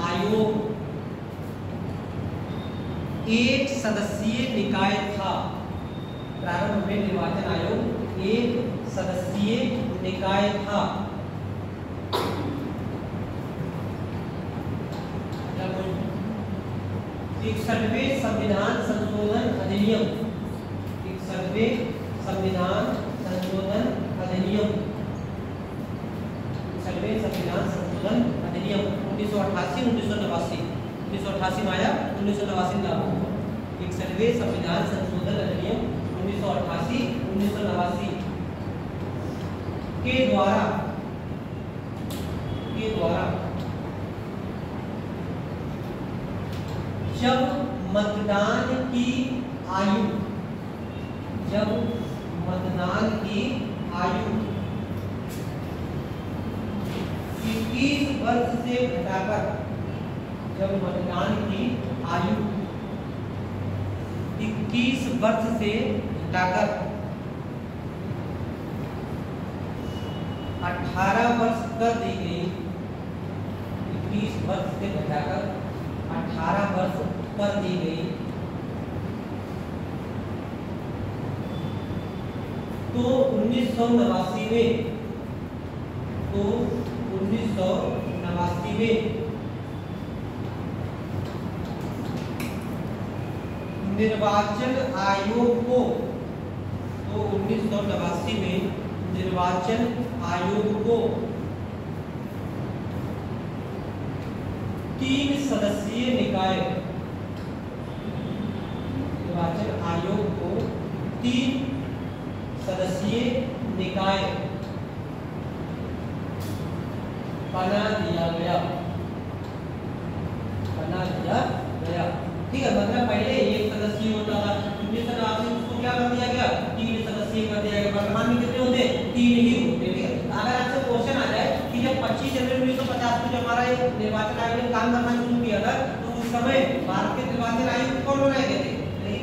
आयोग एक सदस्यीय निकाय था। प्रारंभ में निर्वाचन आयोग एक सदस्यीय निकाय था। 61वें संविधान संशोधन अधिनियम, 61वें संविधान संशोधन अधिनियम, 61वें संविधान संशोधन अधिनियम 1988 1989 में आया, 1989 में लागू हुआ। 61वें संविधान संशोधन अधिनियम 1988 1989 के द्वारा जब मतदान की आयु 21 वर्ष से घटाकर, जब मतदान की आयु 21 वर्ष से घटाकर 18 वर्ष कर दी गई, 21 वर्ष से घटाकर 18 वर्ष कर दी गई, तो 1989 में निर्वाचन आयोग को 3 सदस्यीय निकाय, निर्वाचन आयोग को 3 सदस्यीय निकाय बना दिया गया। ठीक है, मतलब पहले एक सदस्यीय होता था, 1989 में उसको क्या कर दिया गया, 3 सदस्यीय कर दिया गया। वर्तमान में कितने होते, 3 ही होते। ठीक है, अगर आपसे क्वेश्चन आ जाए कि जब 25 जनवरी 1950 को जब हमारा निर्वाचन आयोग ने काम करना शुरू किया था, तो उस समय भारत के निर्वाचन आयुक्त कौन बनाए गए थे?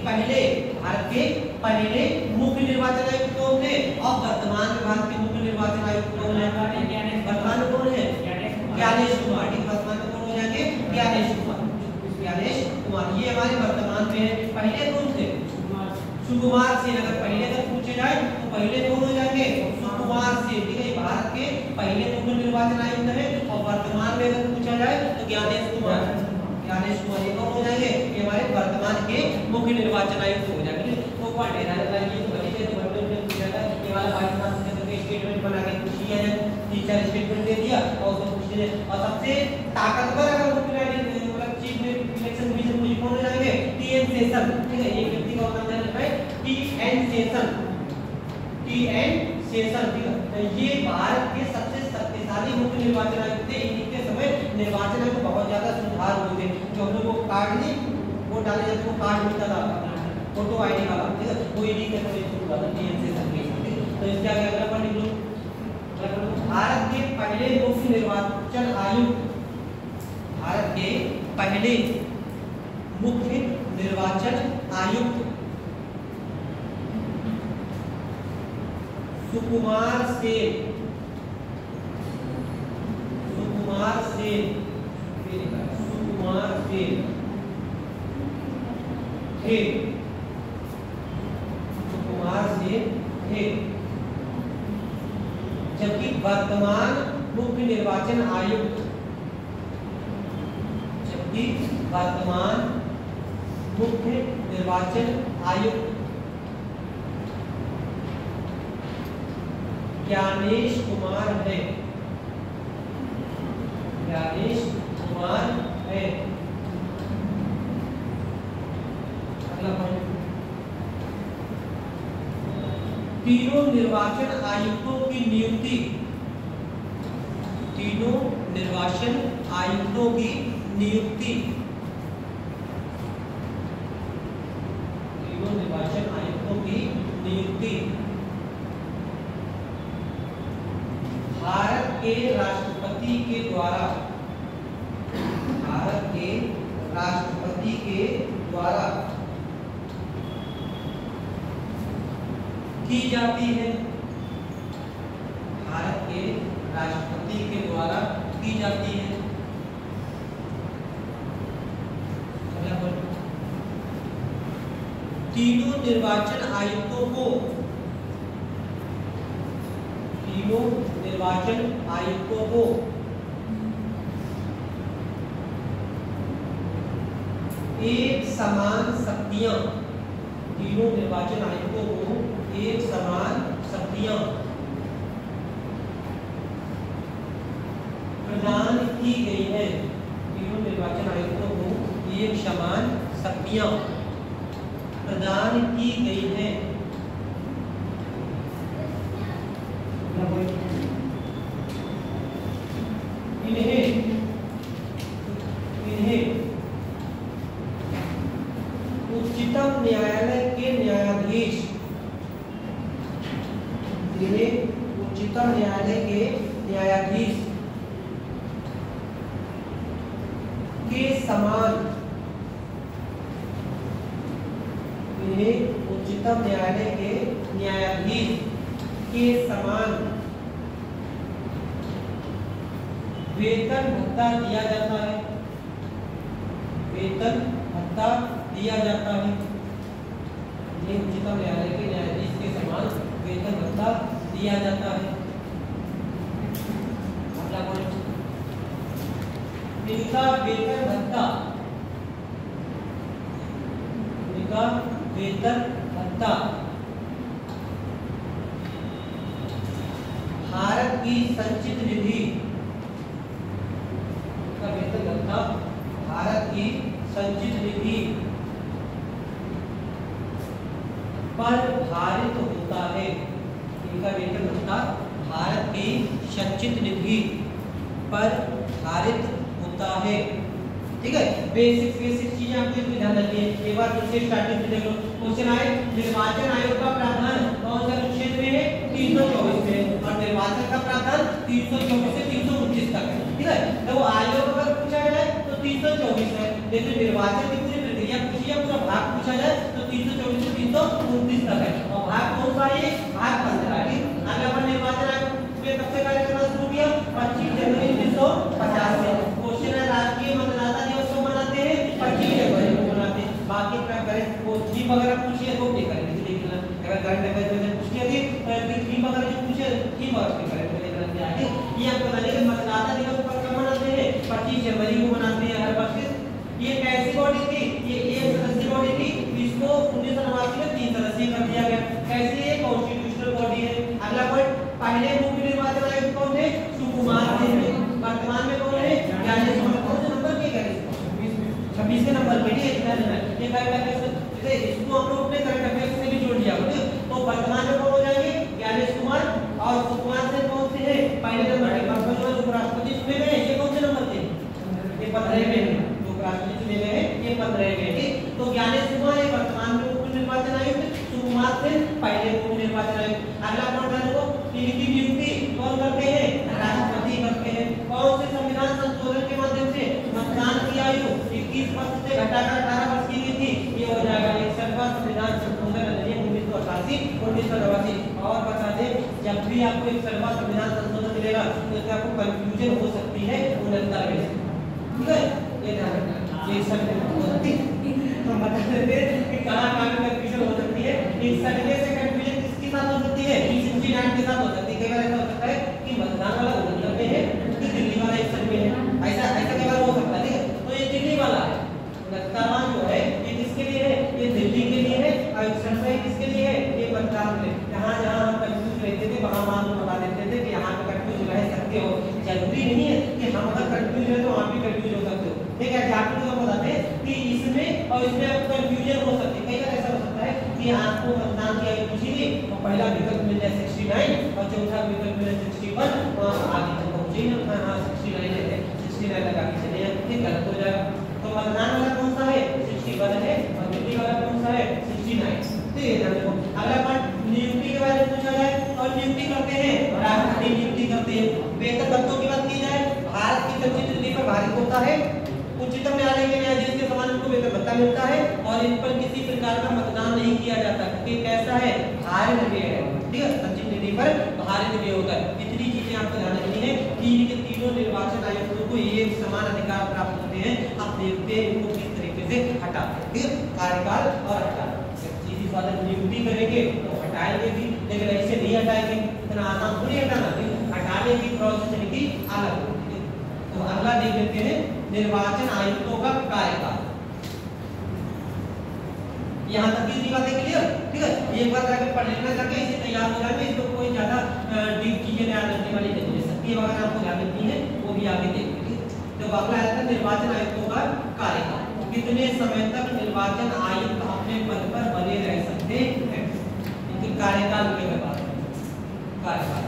पहले भारत के पहले मुख्य निर्वाचन आयुक्त कौन थे? और वर्तमान में भारत के मुख्य निर्वाचन आयुक्त कौन है? वर्तमान में कौन है? ज्ञानेश कुमार। वर्तमान में कौन हो जाएंगे? ज्ञानेश कुमार। ये हमारे वर्तमान में है। पहले कौन थे? सुकुमार सेन। अगर पहले तक पूछे जाए तो पहले कौन हो जाएंगे? सुकुमार सेन। ठीक है, भारत के पहले मुख्य निर्वाचन आयुक्त है। और वर्तमान में अगर पूछा जाए तो ज्ञानेश कुमार ये कौन हो जाएंगे? ये हमारे वर्तमान के मुख्य निर्वाचन आयुक्त हो जाएंगे। तो पॉइंट है ये तो बड़ी है, तो पूछा था ये वाला 22 मार्च से स्टेटमेंट बना के पूछ लिया है, 3-4 स्टेटमेंट दे दिया और उसको पूछ लिया। और सबसे ताकतवर अगर मुख्य चीफ इलेक्शन कमीशन मुझे कौन हो जाएंगे? TN session. ठीक है, एक व्यक्ति का नाम जान है टीएन सेशन। ठीक है, तो ये भारत के सबसे शक्तिशाली मुख्य निर्वाचन आयुक्त थे। इनके समय निर्वाचन में बहुत ज्यादा सुधार हुए थे। जो हम लोग को कार्ड नहीं वोट डाले जाते वो कार्ड मिलता था फोटो आईडी वाला। ठीक है, वो ईडी के समय शुरू हुआ था टीएन सेशन के। तो इसके आगे अगला पॉइंट लिख लो, भारत के पहले मुख्य निर्वाचन आयुक्त, भारत के पहले निर्वाचन आयुक्त सुकुमार सेन थे। जबकि वर्तमान मुख्य निर्वाचन आयुक्त ज्ञानेश कुमार है। अगला पॉइंट, तीनों निर्वाचन आयुक्तों की नियुक्ति भारत के राष्ट्रपति के द्वारा की जाती है। भारत के राष्ट्रपति के द्वारा की जाती है। तीनों निर्वाचन आयुक्तों को एक समान शक्तियां प्रदान की गई है। तीनों निर्वाचन आयुक्तों को एक समान शक्तियां प्रदान की गई है। इन्हें उच्चतम न्यायालय के न्यायाधीश के समान वेतन भत्ता दिया जाता है। ये उच्चतम न्यायालय के न्यायाधीश के समान वेतन भत्ता दिया जाता है। अगला पॉइंट, इनका वेतन भत्ता भारत की संचित निधि पर भारित होता है। इनका वेतन भत्ता भारत की संचित निधि पर भारित होता है। ठीक है, बेसिक चीजें आपको इसमें ध्यान रखनी है। एक बार फिर से स्टार्टिंग से देख लो। क्वेश्चन आए, निर्वाचन आयोग का प्रावधान कौन सा क्षेत्र में है? 324 में। और निर्वाचन का प्रावधान 324 से 329 तक है। ठीक है, तो आयोग अगर पूछा जाए तो 324 है, लेकिन निर्वाचन की पूरी प्रक्रिया पूछी है, पूरा भाग पूछा जाए तो 324 से 329 तक है। और भाग कौन सा है? भाग 15 है। अगला पर निर्वाचन आयोग ने कब से कार्य करना शुरू किया? 25 जनवरी 1950 से। क्वेश्चन है, राष्ट्रीय मतदाता दिवस को मनाते हैं 25 जनवरी को मनाते हैं। बाकी थीम वगैरह पूछिए तो क्या करेंगे देखना। अगर करंट अफेयर में पूछी थी थीम वगैरह जो पूछे थीम और करेंगे देखना आगे। ये आपको बताइए कि मतदाता दिवस कब मनाते हैं? 25 जनवरी को मनाते हैं हर वर्ष। ये कैसी बॉडी थी? ये एक सदस्यीय बॉडी थी, इसको 1989 में 3 सदस्यीय कर दिया गया। कैसी है? कॉन्स्टिट्यूशनल बॉडी है। अगला पॉइंट, पहले मुख्य निर्वाचन आयुक्त कौन थे? सुकुमार थे। वर्तमान में कौन है? ज्ञानेश कुमार। कौन से नंबर के करें? 26 के नंबर पे। ये करंट अफेयर से इसको हम लोग अपने करंट अफेयर से भी जोड़ दिया। तो वर्तमान में कौन हो जाएंगे? ज्ञानेश कुमार। और सुकुमार से कौन से है? पहले नंबर के। वर्तमान में उपराष्ट्रपति चुने गए, ये कौन से नंबर थे? ये 15वें। राष्ट्रपति चुने गए ये 15वें। तो ज्ञानेश कुमार है वर्तमान में मुख्य निर्वाचन आयुक्त, सुकुमार से पहले मुख्य निर्वाचन आयुक्त। अगला पॉइंट देखो, इनकी नियुक्ति कौन करते हैं? राष्ट्रपति करते हैं। कौन से संविधान संशोधन के माध्यम से मतदान की आयु 21 वर्ष से घटाकर 18 वर्ष की गई थी? ये 1989। और बता दें, जब भी आपको एक सर्वा संविधान संशोधन मिलेगा तो इसमें आपको कंफ्यूजन हो सकती है 69 में, ठीक है, ये ध्यान रखना। ये सब हम बता देते हैं कि कहाँ कंफ्यूजन हो सकती है। 61 से कंफ्यूजन किसके साथ हो सकती है? 69 के साथ हो सकती है। कई बार ऐसा हो सकता है कि मतदान वाला 69 में है कि दिल्ली वाला 61 में है, ऐसा कई बार हो सकता है, ठीक है। तो ये दिल्ली वाला है, 69 जो है ये किसके लिए है? ये दिल्ली के लिए है। और 61 किसके लिए है? ये मतदान के लिए। जहाँ हम कंफ्यूज रहते थे वहाँ मान बता देते थे कि यहाँ पे कंफ्यूज रह सकते हो। जरूरी नहीं है कि हम अगर कंफ्यूज है तो आप भी कंफ्यूज हो सकते हो, ठीक है। एग्जाम्पल तो बताते हैं कि इसमें और इसमें आपको कंफ्यूजन हो सकती है। कई बार ऐसा हो सकता है कि आपको मतदान की आयु पूछी गई और पहला विकल्प मिल जाए 69 और चौथा विकल्प मिले 61 और आगे तक पहुंचे ना, हाँ 69 है, 69 लगा के चले जाए, ये गलत हो जाएगा। तो मतदान वाला कौन सा है? 61 है। और दिल्ली वाला कौन सा है? 69। तो ये ध्यान रखो। अगला पॉइंट नियुक्ति के बारे में पूछा जाए और नियुक्ति करते हैं, राष्ट्रपति नियुक्ति करते हैं। वेतन भत्तों की बात की जाए, भारत की सर्वोच्च नीति पर भारित होता है। उच्चतम न्यायालय के न्यायाधीश के समान उनको वेतन भत्ता मिलता है और इन पर किसी प्रकार का मतदान नहीं किया जाता क्योंकि कैसा है? भारित व्यय है, ठीक है। सर्वोच्च नीति पर भारित व्यय होता है। इतनी चीजें आपको ध्यान रखनी है कि इनके तीनों निर्वाचन आयुक्तों को ये समान अधिकार प्राप्त होते हैं। आप देखते हैं इनको किस तरीके से हटाते हैं, ठीक है। कार्यकाल और हटाना, सीधी साधा नियुक्ति करेंगे तो हटाएंगे भी, लेकिन ऐसे नहीं हटाएंगे, इतना आसान थोड़ी हटाना। हटाने की प्रोसेस इनकी अलग होती है। तो अगला देख लेते हैं निर्वाचन आयुक्तों का कार्यकाल। यहाँ तक की बातें क्लियर, ठीक है। एक बार जाकर पढ़ लेना करके इसे तैयार हो जाएंगे, इसको कोई ज्यादा डीप चीजें याद रखने वाली नहीं है। सबकी वगैरह आपको ध्यान रखनी है वो भी आगे देखेंगे। तो अगला आता है निर्वाचन आयुक्तों का कार्यकाल। कितने समय तक निर्वाचन आयुक्त अपने पद पर बने रह सकते हैं? इनके कार्यकाल की बात करें, कार्यकाल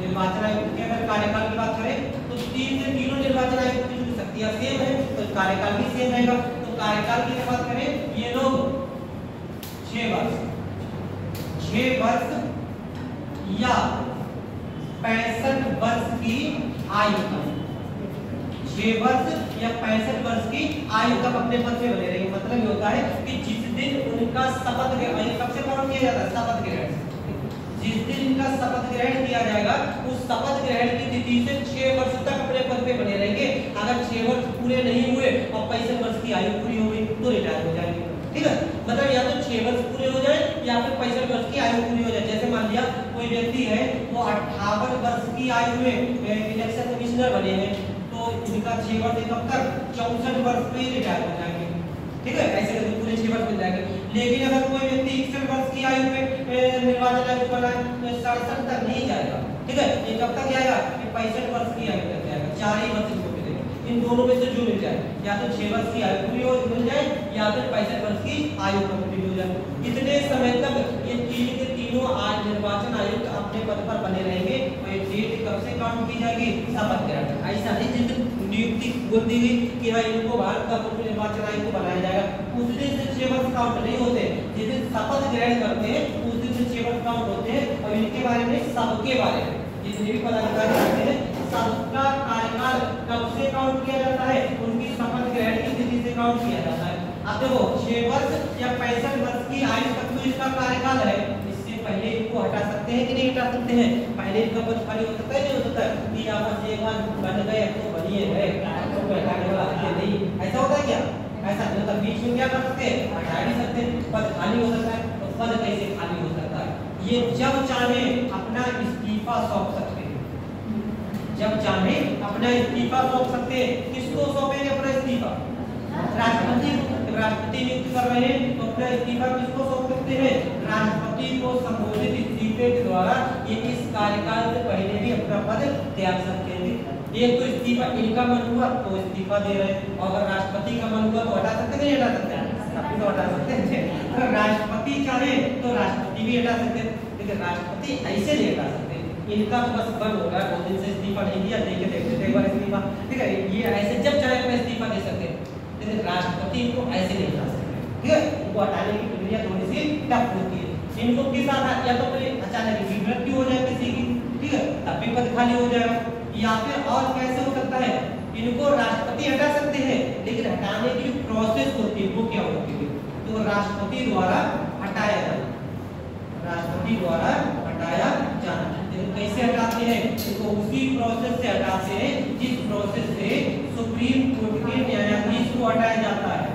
निर्वाचन आयुक्त के अगर कार्यकाल की बात करें तो 3 से तीनों निर्वाचन आयुक्त की शक्तियां सेम है तो कार्यकाल भी सेम रहेगा। तो कार्यकाल की बात करें, ये लोग 6 वर्ष या 65 वर्ष की आयु तक, 6 वर्ष या 65 वर्ष की आयु तक अपने पद पे बने रहेंगे। मतलब ये होता है कि जिस दिन उनका शपथ ग्रहण, सबसे काउंट किया जाता है शपथ ग्रहण, जिस दिन इनका शपथ ग्रहण किया जाएगा उस शपथ ग्रहण की तिथि से 6 वर्ष तक अपने पद पे बने रहेंगे। अगर 6 वर्ष पूरे नहीं हुए और 65 वर्ष की आयु पूरी हो गई तो रिटायर हो जाएंगे, ठीक है। मतलब या तो 6 वर्ष पूरे हो जाए या फिर 65 वर्ष की आयु पूरी हो जाए। जैसे मान लिया कोई व्यक्ति है वो 58 वर्ष की आयु में इलेक्शन कमिश्नर बने हैं तो इनका 6 वर्ष कब तक? 64 वर्ष में रिटायर हो जाएंगे, ठीक है। ऐसे करके पूरे 6 वर्ष मिल जाएंगे। लेकिन अगर कोई व्यक्ति 61 वर्ष की आयु में निर्वाचन आयुक्त बना है तो 67 तक नहीं जाएगा, ठीक है। ये कब तक जाएगा? 65 वर्ष की आयु तक जाएगा। 4 ही वर्ष इनको मिलेगा, इन दोनों में से जो मिल जाए, या तो 6 वर्ष की आयु पूरी हो मिल जाए या फिर 65 वर्ष की आयु पूरी हो जाए। इतने समय तक ये तीन के तीनों आज निर्वाचन आयुक्त अपने पद पर बने रहेंगे। तो ये डेट कब से काउंट की जाएगी? शपथ ग्रहण। ऐसा नहीं जिस दिन नियुक्ति बोल दी गई कि हाँ इनको भारत का मुख्य निर्वाचन आयुक्त बनाया जाएगा उस दिन से 6 वर्ष काउंट नहीं होते। जिस दिन शपथ ग्रहण करते हैं उस दिन से 6 वर्ष काउंट होते हैं। और इनके बारे में, सबके बारे में जितने भी पदाधिकारी होते हैं सबका कार्यकाल कब से काउंट किया जाता है? उनकी शपथ ग्रहण की तिथि से काउंट किया जाता है। अब देखो 6 वर्ष या 65 वर्ष की आयु तक तो इसका कार्यकाल है, इससे पहले इनको हटा सकते हैं कि नहीं हटा सकते हैं? पहले इनका पद खाली हो सकता है नहीं हो सकता है कि आपस एक बार बन गए तो बनिए है तो हटाने वाला है नहीं, ऐसा होता है क्या? ऐसा नहीं होता। बीच में क्या कर सकते हैं? हटा नहीं सकते। पद खाली हो सकता है तो पद कैसे खाली हो सकता है? ये जब चाहे अपना इस्तीफा सौंप सकते हैं, जब चाहे अपना इस्तीफा सौंप सकते हैं। किसको सौंपेंगे अपना इस्तीफा? राष्ट्रपति को। राष्ट्रपति नियुक्त कर रहे हैं तो अपना इस्तीफा किसको सौंप सकते हैं? राष्ट्रपति को संबोधित इस्तीफे के द्वारा ये इस कार्यकाल से पहले भी अपना पद त्याग सकते हैं। एक तो इस्तीफा इनका मन हुआ तो इस्तीफा दे रहे हैं और अगर राष्ट्रपति का मन हुआ तो हटा सकते हैं नहीं हटा सकते हैं? तो हटा सकते हैं। अगर राष्ट्रपति चाहे तो राष्ट्रपति भी हटा सकते हैं, लेकिन राष्ट्रपति ऐसे नहीं हटा सकते। इनका तो बस बंद हो रहा है, 2 दिन से इस्तीफा नहीं दिया, देखते देखते एक बार इस्तीफा, ठीक है। ये ऐसे जब चाहे अपना इस्तीफा दे सकते हैं, लेकिन राष्ट्रपति इनको ऐसे नहीं हटा सकते, ठीक है। इनको हटाने की प्रक्रिया थोड़ी सी टफ होती है। इनको किस आधार, या तो कोई अचानक की मृत्यु हो जाए किसी की, ठीक है, तब भी पद खाली हो जाएगा। या फिर और कैसे हो सकता है? इनको राष्ट्रपति हटा सकते हैं लेकिन हटाने की जो प्रोसेस होती है वो क्या होती है? तो राष्ट्रपति द्वारा हटाया जाना, राष्ट्रपति द्वारा हटाया जाना। कैसे हटाते हैं? इसको उसी प्रोसेस से हटाते हैं जिस प्रोसेस से सुप्रीम कोर्ट के न्यायाधीश को हटाया जाता है।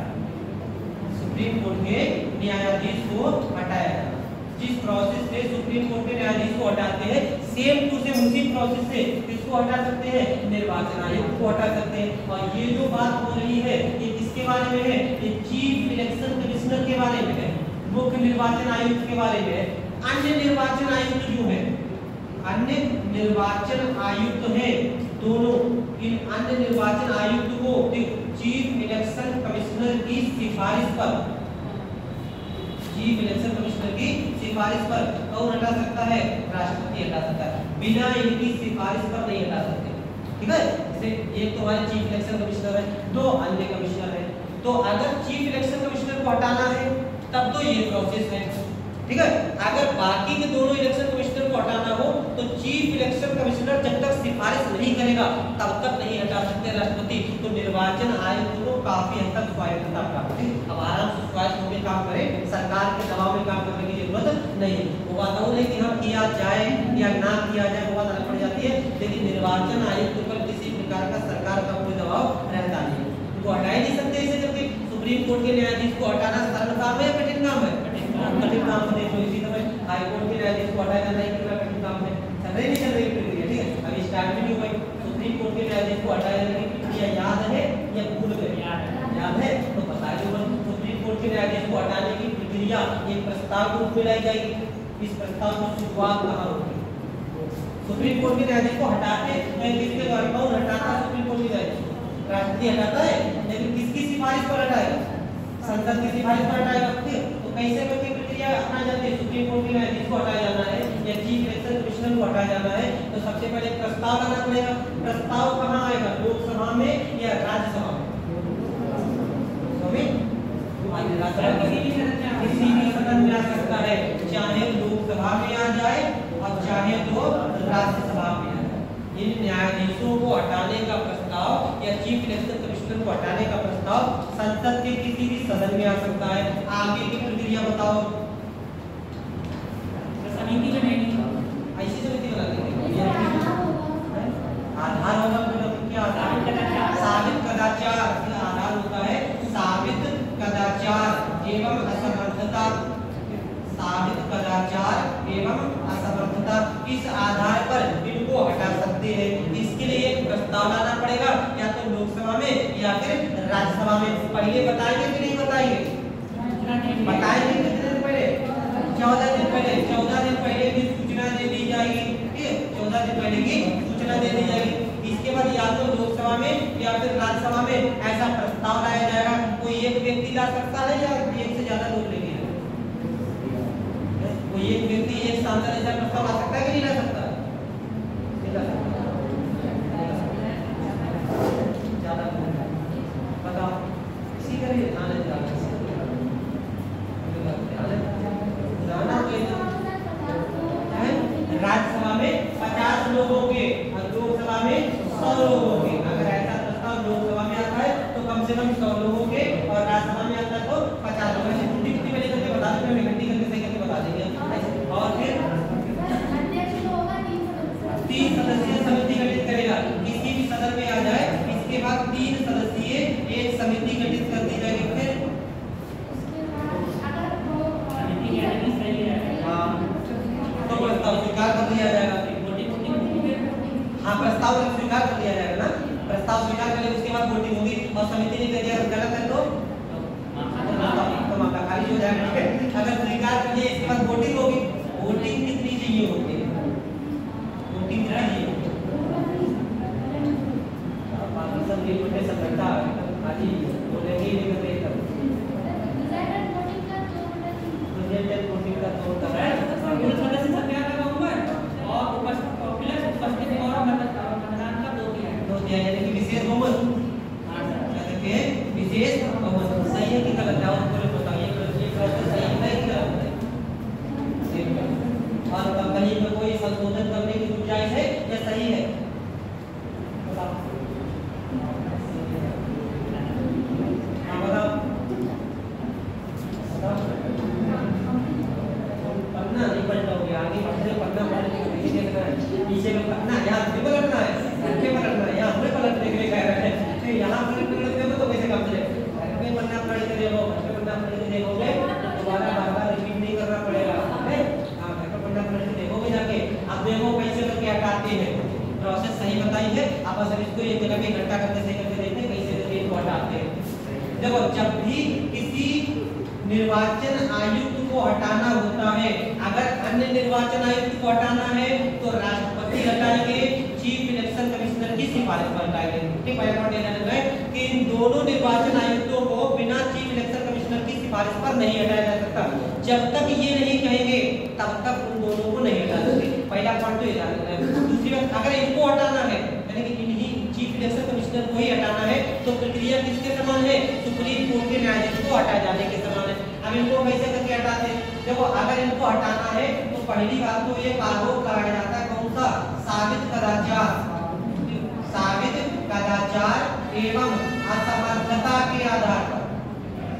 सुप्रीम कोर्ट के न्यायाधीश को हटाया जाता है। जिस प्रोसेस से सुप्रीम कोर्ट के न्यायाधीश को हटाते हैं, सेम टू सेम उसी प्रोसेस से किसको हटा सकते हैं? निर्वाचन आयोग को हटा सकते हैं। और ये जो बात हो रही है ये किसके बारे में है? ये चीफ इलेक्शन कमिश्नर के बारे में है, मुख्य निर्वाचन आयुक्त के बारे में है। अन्य निर्वाचन आयुक्त जो है, अन्य निर्वाचन आयुक्त है दोनों, इन अन्य निर्वाचन आयुक्त को चीफ इलेक्शन कमिश्नर की सिफारिश पर, चीफ इलेक्शन कमिश्नर की सिफारिश पर कौन हटा सकता है? राष्ट्रपति हटा सकता है। बिना इनकी सिफारिश पर नहीं हटा सकते। ठीक है, जैसे एक तो हमारे चीफ इलेक्शन कमिश्नर है, दो अन्य कमिश्नर है। तो अगर चीफ इलेक्शन कमिश्नर को हटाना है तब तो ये प्रोसेस है। ठीक है, अगर बाकी के दोनों इलेक्शन कमिश्नर को हटाना हो तो चीफ इलेक्शन कमिश्नर जब तक सिफारिश नहीं करेगा तब तक नहीं हटा सकते राष्ट्रपति। तो निर्वाचन आयोग को काफी हद तक स्वायत्तता प्राप्त है। अब आराम से स्वायत्त होकर काम करें, सरकार के दबाव में काम करने की जरूरत नहीं। वो बात और है कि हाँ किया जाए या ना किया जाए वो बात अलग पड़ जाती है, लेकिन निर्वाचन आयोग पर किसी प्रकार का सरकार का कोई दबाव रहता नहीं, वो हटा ही नहीं सकते इसे। जबकि सुप्रीम कोर्ट के न्यायाधीश को हटाना सरल काम है, कठिन काम है? कठिन काम है। देखो इसी तरह हाई कोर्ट के न्यायाधीश को हटाया जाना कितना कठिन काम है। चल रही नहीं चल रही प्रक्रिया? ठीक है, अभी स्टार्ट भी नहीं हुई। सुप्रीम कोर्ट के न्यायाधीश को हटाया जाने की प्रक्रिया याद है या भूल गए? याद है तो बताइए। सुप्रीम कोर्ट के न्यायाधीश को हटाने की प्रक्रिया एक प्रस्ताव के रूप में लाई जाएगी। इस प्रस्ताव की शुरुआत कहाँ होगी? सुप्रीम कोर्ट के न्यायाधीश को हटाते किसके द्वारा? कौन हटाता है सुप्रीम कोर्ट के न्यायाधीश? राष्ट्रपति हटाता है, लेकिन किसकी सिफारिश पर हटाएगा? संसद की सिफारिश पर हटाएगा। तो कैसे करके प्रक्रिया अपनाई जाती है? सुप्रीम कोर्ट के न्यायाधीश को हटाया जाना है या चीफ इलेक्शन कमिश्नर को हटाया जाना है तो सबसे पहले प्रस्ताव लाना पड़ेगा। प्रस्ताव कहाँ आएगा? लोकसभा में या राज्यसभा में? किसी भी सदन में आ सकता है, चाहे लोकसभा में आ जाए और चाहे तो राज्यसभा में आ जाए। इन न्यायाधीशों को हटाने का प्रस्ताव या चीफ इलेक्शन कमिश्नर को हटाने का प्रस्ताव संसद के किसी भी सदन में आ सकता है। आगे की प्रक्रिया बताओ। समिति बनेगी, ऐसी समिति बना देंगे। आधार होगा तो क्या? साबित कदाचार आधार होता है, साबित कदाचार एवं असमर्थता। साबित कदाचार एवं असमर्थता, इस आधार पर इनको हटा सकते हैं। इसके लिए एक प्रस्ताव लाना पड़ेगा, या तो लोकसभा में या फिर राज्यसभा में। पहले बताएंगे कि नहीं बताएंगे? बताएंगे कितने दिन पहले? 14 दिन पहले। 14 दिन पहले की सूचना दे दी जाएगी। ठीक है, 14 दिन पहले की सूचना दे दी जाएगी। इसके बाद या तो लोकसभा में या फिर राज्यसभा में ऐसा प्रस्ताव लाया जाएगा। कोई एक व्यक्ति ला सकता है या एक से ज्यादा लोग लेंगे? कोई एक व्यक्ति एक सांसद ऐसा प्रस्ताव ला सकता है कि नहीं ला सकता? ज्यादा बताओ, इसी का राज्यसभा में 50 लोगों के और लोकसभा में 100 लोगों के। अगर ऐसा प्रस्ताव लोकसभा में आता है तो कम से कम 100 लोगों के और राज्यसभा में आता है तो 50 लोगों के। कितनी बजे करके बता देंगे, घंटी करके सही करके बता देंगे। और फिर 3 सदस्यीय समिति गठित करेगा। किसी भी सदन में आ जाए इसके बाद 3 सदस्यीय एक समिति गठित कर दी जाएगी। फिर तो प्रस्ताव स्वीकार कर लिया जाएगा। हाँ, प्रस्ताव स्वीकार कर लिया जाएगा ना। प्रस्ताव स्वीकार कर लिया उसके बाद वोटिंग होगी और समिति ने कह दिया गलत है तो मामला खारिज हो जाएगा। अगर स्वीकार कर लिया इसके बाद वोटिंग होगी। वोटिंग कितनी चाहिए होती है? वोटिंग कितनी चाहिए? सब ये वोटे सब बैठा हाजी बोलेंगे नहीं करते तब प्रेजेंट वोटिंग का तोड़ कर रहा है। पूरे सदस्य सत्याग्रह का हुआ है और उपस्थिति और मतदान का 2 दिया यानी कि विशेष बहुमत। क्या विशेष बहुमत सही है कि गलत है? और बताइए प्रोसेस सही है कि गलत है? और कहीं पर कोई संशोधन करने की गुंजाइश है या सही है? हाँ बताओ। पढ़ना नहीं बस अब इसको एक जगह पे इकट्ठा करके सही करके देखते हैं कैसे करके इनको हटाते हैं। देखो जब भी किसी निर्वाचन आयुक्त को हटाना होता है, अगर अन्य निर्वाचन आयुक्त को हटाना है तो राष्ट्रपति हटाएंगे, चीफ इलेक्शन कमिश्नर की सिफारिश पर हटाएंगे। ठीक है कि इन दोनों निर्वाचन आयुक्तों को बिना चीफ इलेक्शन कमिश्नर की सिफारिश पर नहीं हटाया जा सकता। जब तक ये नहीं कहेंगे तब तक उन दोनों को नहीं हटा सकते। पहला पॉइंट तो ये ध्यान रखना है। दूसरी बात, अगर इनको हटाना है यानी कि इन्हीं चीफ इलेक्शन कमिश्नर को ही हटाना है तो प्रक्रिया किसके समान है? सुप्रीम कोर्ट के न्यायाधीश को हटाए जाने के समान है। अब इनको कैसे करके हटाते हैं? देखो अगर इनको हटाना है तो पहली बात तो ये आरोप लगाया जाता है कौन सा? साबित कदाचार एवं असमर्थता के आधार पर।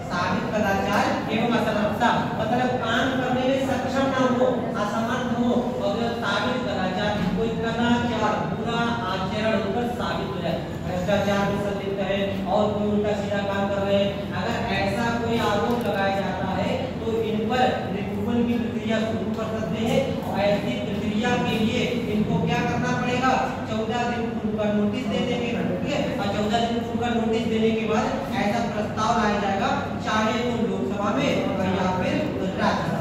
साबित कदाचार एवं असमर्थता मतलब काम करने में सक्षम ना हो, असमर्थ हो, और साबित कदाचार कोई कदाचार बुरा आचरण उनपर साबित हो जाए, भ्रष्टाचार में संलिप्त है और कोई उल्टा सीधा काम कर रहे हैं, अगर ऐसा कोई आरोप लगाया जाता है तो इन पर रिमूवल की प्रक्रिया शुरू कर सकते हैं। और ऐसी प्रक्रिया के लिए इनको क्या करना पड़ेगा? 14 दिन पूर्व का नोटिस दे देंगे, ठीक है? और 14 दिन पूर्व का नोटिस देने के बाद ऐसा प्रस्ताव लाया जाएगा, चाहे तो लोकसभा में या फिर राज्यसभा,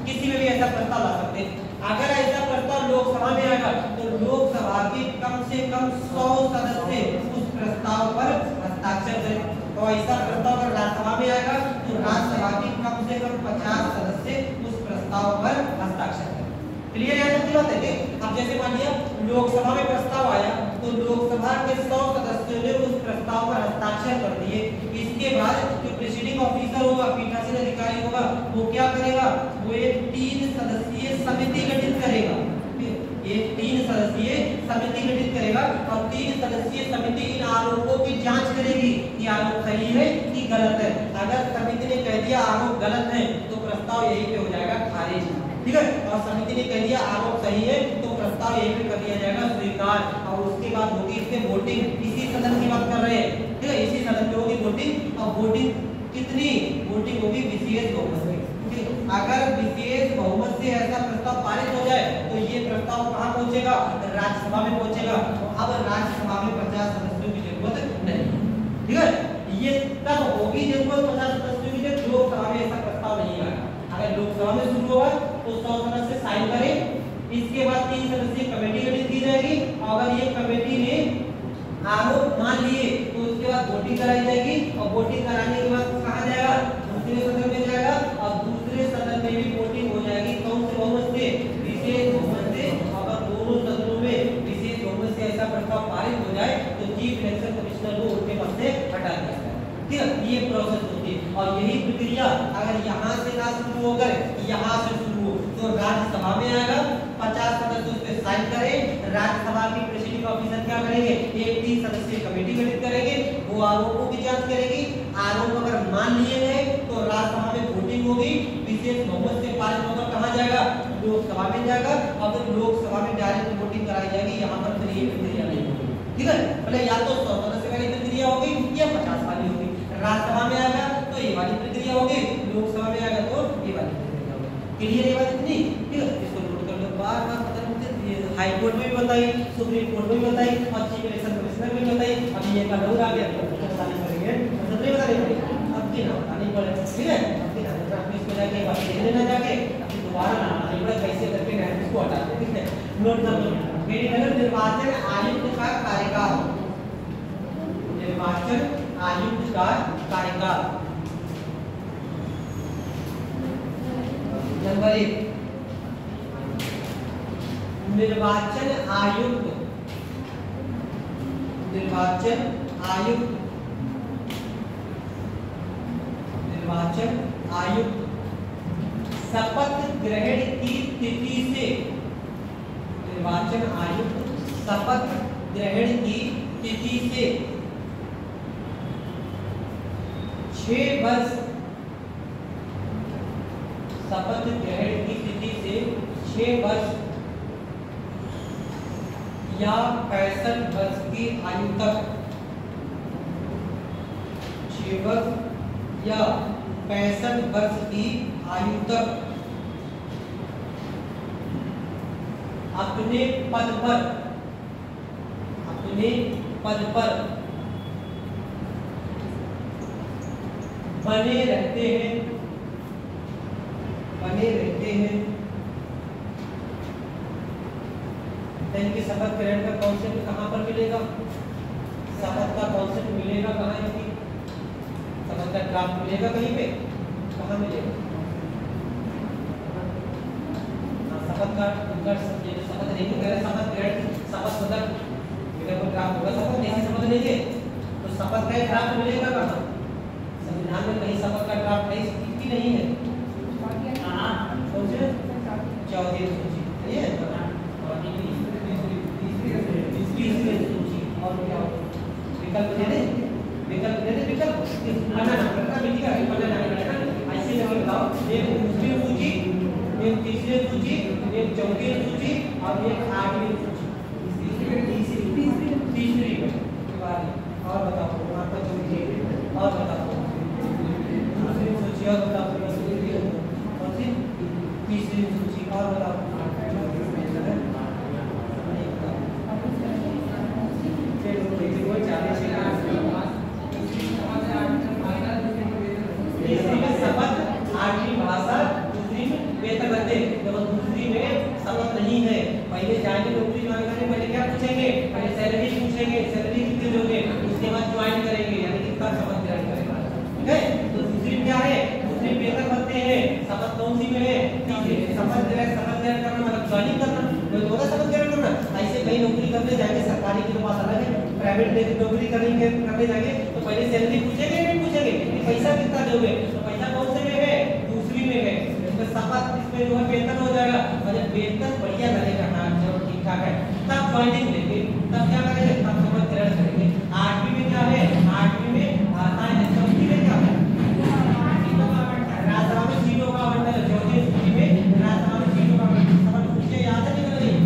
किसी में भी ऐसा प्रस्ताव ला सकते हैं। अगर ऐसा प्रस्ताव लोकसभा में आएगा तो लोकसभा के कम से कम 100 सदस्य उस प्रस्ताव पर हस्ताक्षर करें। तो ऐसा प्रस्ताव अगर राज्यसभा में आएगा तो राज्यसभा के कम से कम 50 सदस्य उस प्रस्ताव पर हस्ताक्षर करें। क्लियर है आपकी बात है? अब जैसे मान लिया लोकसभा में प्रस्ताव आया तो लोकसभा के 100 सदस्यों ने उस प्रस्ताव पर हस्ताक्षर कर दिए। इसके बाद जो प्रिसाइडिंग ऑफिसर होगा, पीठासीन अधिकारी होगा, वो क्या करेगा? वो एक 3 सदस्यीय समिति गठित करेगा। एक 3 सदस्यीय समिति गठित करेगा और 3 सदस्यीय समिति इन आरोपों की जांच करेगी कि आरोप सही है कि गलत है। अगर समिति ने कह दिया आरोप गलत है तो प्रस्ताव यही पे हो जाएगा खारिज, ठीक है? और समिति ने कह दिया आरोप सही है तो प्रस्ताव यही पे कर दिया जाएगा स्वीकार। और उसके बाद होगी इसके वोटिंग। इसी सदन की बात कर रहे हैं, ठीक है? इसी सदन में होगी वोटिंग। और वोटिंग कितनी? वोटिंग होगी विशेष बहुमत से। अगर विशेष बहुमत से ऐसा प्रस्ताव पारित हो जाए तो ये प्रस्ताव कहाँ पहुंचेगा? राज्यसभा में पहुंचेगा। अब राज्यसभा में 50 सदस्यों की जरूरत नहीं, ठीक है? ये तब होगी जरूरत 50 सदस्यों की जब लोकसभा में ऐसा प्रस्ताव नहीं आएगा। अगर लोकसभा में शुरू होगा तो 100 सदस्य साइन करें, इसके बाद 3 सदस्यीय कमेटी गठित की जाएगी। अगर ये कमेटी ने आरोप मान लिए तो उसके बाद वोटिंग कराई जाएगी और वोटिंग कराने के बाद कहाँ जाएगा? दूसरे सदन में जाएगा और दूसरे सदन में भी वोटिंग हो जाएगी। कौन से बहुमत से? विशेष बहुमत से। अगर दोनों सदनों में विशेष बहुमत से ऐसा प्रस्ताव पारित हो जाए तो चीफ इलेक्शन कमिश्नर को उनके पद से हटा दिया जाएगा, ठीक है? ये प्रोसेस होती है। और यही प्रक्रिया अगर यहाँ से ना शुरू होकर यहाँ से शुरू हो तो राज्यसभा में आएगा, 50 सदस्य उस पर साइन करें, राज्यसभा की प्रिसाइडिंग ऑफिसर क्या करेंगे? एक 3 सदस्यीय कमेटी गठित करेंगे, वो आरोपों की जांच करेगी। आरोप अगर मान लिए गए तो राज्यसभा में वोटिंग होगी, विशेष बहुमत से पारित होकर कहाँ जाएगा? लोकसभा में जाएगा और फिर लोकसभा में डायरेक्ट वोटिंग कराई जाएगी। यहाँ पर फिर ये प्रक्रिया नहीं होगी, ठीक है? मतलब या तो 100 सदस्य वाली प्रक्रिया होगी या 50 वाली होगी। राज्यसभा में आएगा तो ये वाली प्रक्रिया होगी, लोकसभा में आएगा तो ये वाली प्रक्रिया होगी। क्लियर है बात इतनी? ठीक है? इसको नोट कर लो। बार-बार पता नहीं, हाई कोर्ट में भी बताई, सुप्रीम कोर्ट में भी बताई और चीफ इलेक्शन कमिश्नर में भी बताई। अभी ये का दौर आ गया तो बतानी पड़ेगी, मतलब नहीं बतानी पड़ेगी, अब की ना बतानी पड़ेगी, ठीक है? अब की ना अपने इसको जाके बात देख लेना, जाके अभी दोबारा ना आना पड़े कैसे करके न्यायाधीश को हटाते, ठीक है? नोट कर लो। मेरी नजर निर्वाचन आयुक्त का कार्यकाल, निर्वाचन आयुक्त का कार्यकाल। नंबर 1, निर्वाचन आयुक्त, निर्वाचन आयुक्त, निर्वाचन आयुक्त शपथ ग्रहण की तिथि से, निर्वाचन आयुक्त शपथ ग्रहण की तिथि से 6 वर्ष, शपथ ग्रहण की तिथि से 6 वर्ष या 65 वर्ष की आयु तक, 6 वर्ष या 65 वर्ष की आयु तक अपने पद पर, अपने पद पर बने रहते हैं, इनके शपथ ग्रहण का कॉन्सेप्ट कहाँ पर मिलेगा? शपथ का कॉन्सेप्ट मिलेगा कहाँ? इनकी शपथ का ड्राफ्ट मिलेगा कहीं पे? कहाँ मिलेगा? शपथ का शपथ नहीं करें, शपथ ग्रहण, शपथ मतलब बेटा को ड्राफ्ट होगा, शपथ नहीं शपथ लेंगे तो शपथ का ड्राफ्ट मिलेगा कहाँ? संविधान में कहीं शपथ का ड्राफ्ट नहीं की नहीं है। सोचिए 14 सूची है और क्या विकल्प दे दे, विकल्प पढ़ना ना पढ़ना मिलेगा, पढ़ना ना पढ़ना ऐसे लगे बताओ। एक दूसरी सूची, एक तीसरी सूची, एक चौथी सूची और एक 8वीं सूची। तीसरी के बाद और बताओ वहां पर जो है और बताओ दूसरी सूची और बताओ कौन सी? तीसरी सूची और बताओ दूसरी में शपथ नहीं है। पहले जाएंगे नौकरी ज्वाइन करने, पहले क्या पूछेंगे? पहले सैलरी पूछेंगे, सैलरी कितने दोगे, उसके बाद ज्वाइन करेंगे, यानी कितना शपथ ग्रहण करेगा। ठीक है, तो दूसरी में क्या है? दूसरी वेतन भत्ते हैं, शपथ कौन सी में है? तीसरी। शपथ ग्रहण करना मतलब ज्वाइनिंग करना, कोई होगा शपथ ग्रहण करना। ऐसे कहीं नौकरी करने जाएंगे, सरकारी की तो बात अलग है, प्राइवेट नौकरी करने जाएंगे तो पहले सैलरी पूछेंगे, नहीं पूछेंगे पैसा कितना दोगे, तो पैसा कौन से में है? दूसरी में है। शपथ इसमें जो है वेतन हो जाएगा, और जब वेतन बढ़िया लगेगा ना, चलो ठीक ठाक है, तब ज्वाइनिंग लेंगे, तब क्या करेंगे? तब शपथ ग्रहण करेंगे। 8वीं में क्या है? 8वीं में आता है, चौथी में क्या है? राज्यसभा में सीटों का आवंटन। चौथी सूची में राज्यसभा में सीटों का आवंटन। शपथ सूची याद है नहीं?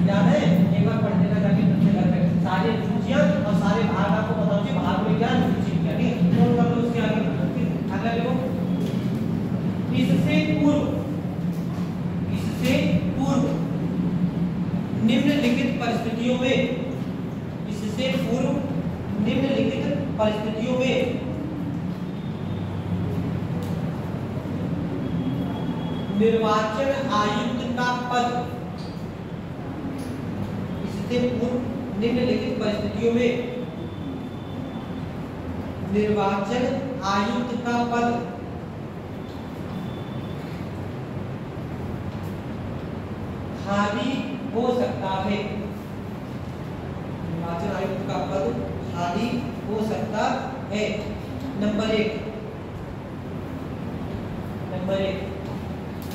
याद है? एक बार पढ़ लेना जाके सारे सूचियां और सारे भाग आपको बताऊंगी, भाग में क्या सूची क्या, ठीक है? नोट कर लो उसके आगे। अगला देखो, इससे पूर्व निम्नलिखित परिस्थितियों में, इससे पूर्व निम्नलिखित परिस्थितियों में निर्वाचन आयुक्त का पद, इससे पूर्व निम्नलिखित परिस्थितियों में निर्वाचन आयुक्त का पद खाली हो सकता है। निर्वाचन आयुक्त का पद खाली हो सकता है। नंबर एक,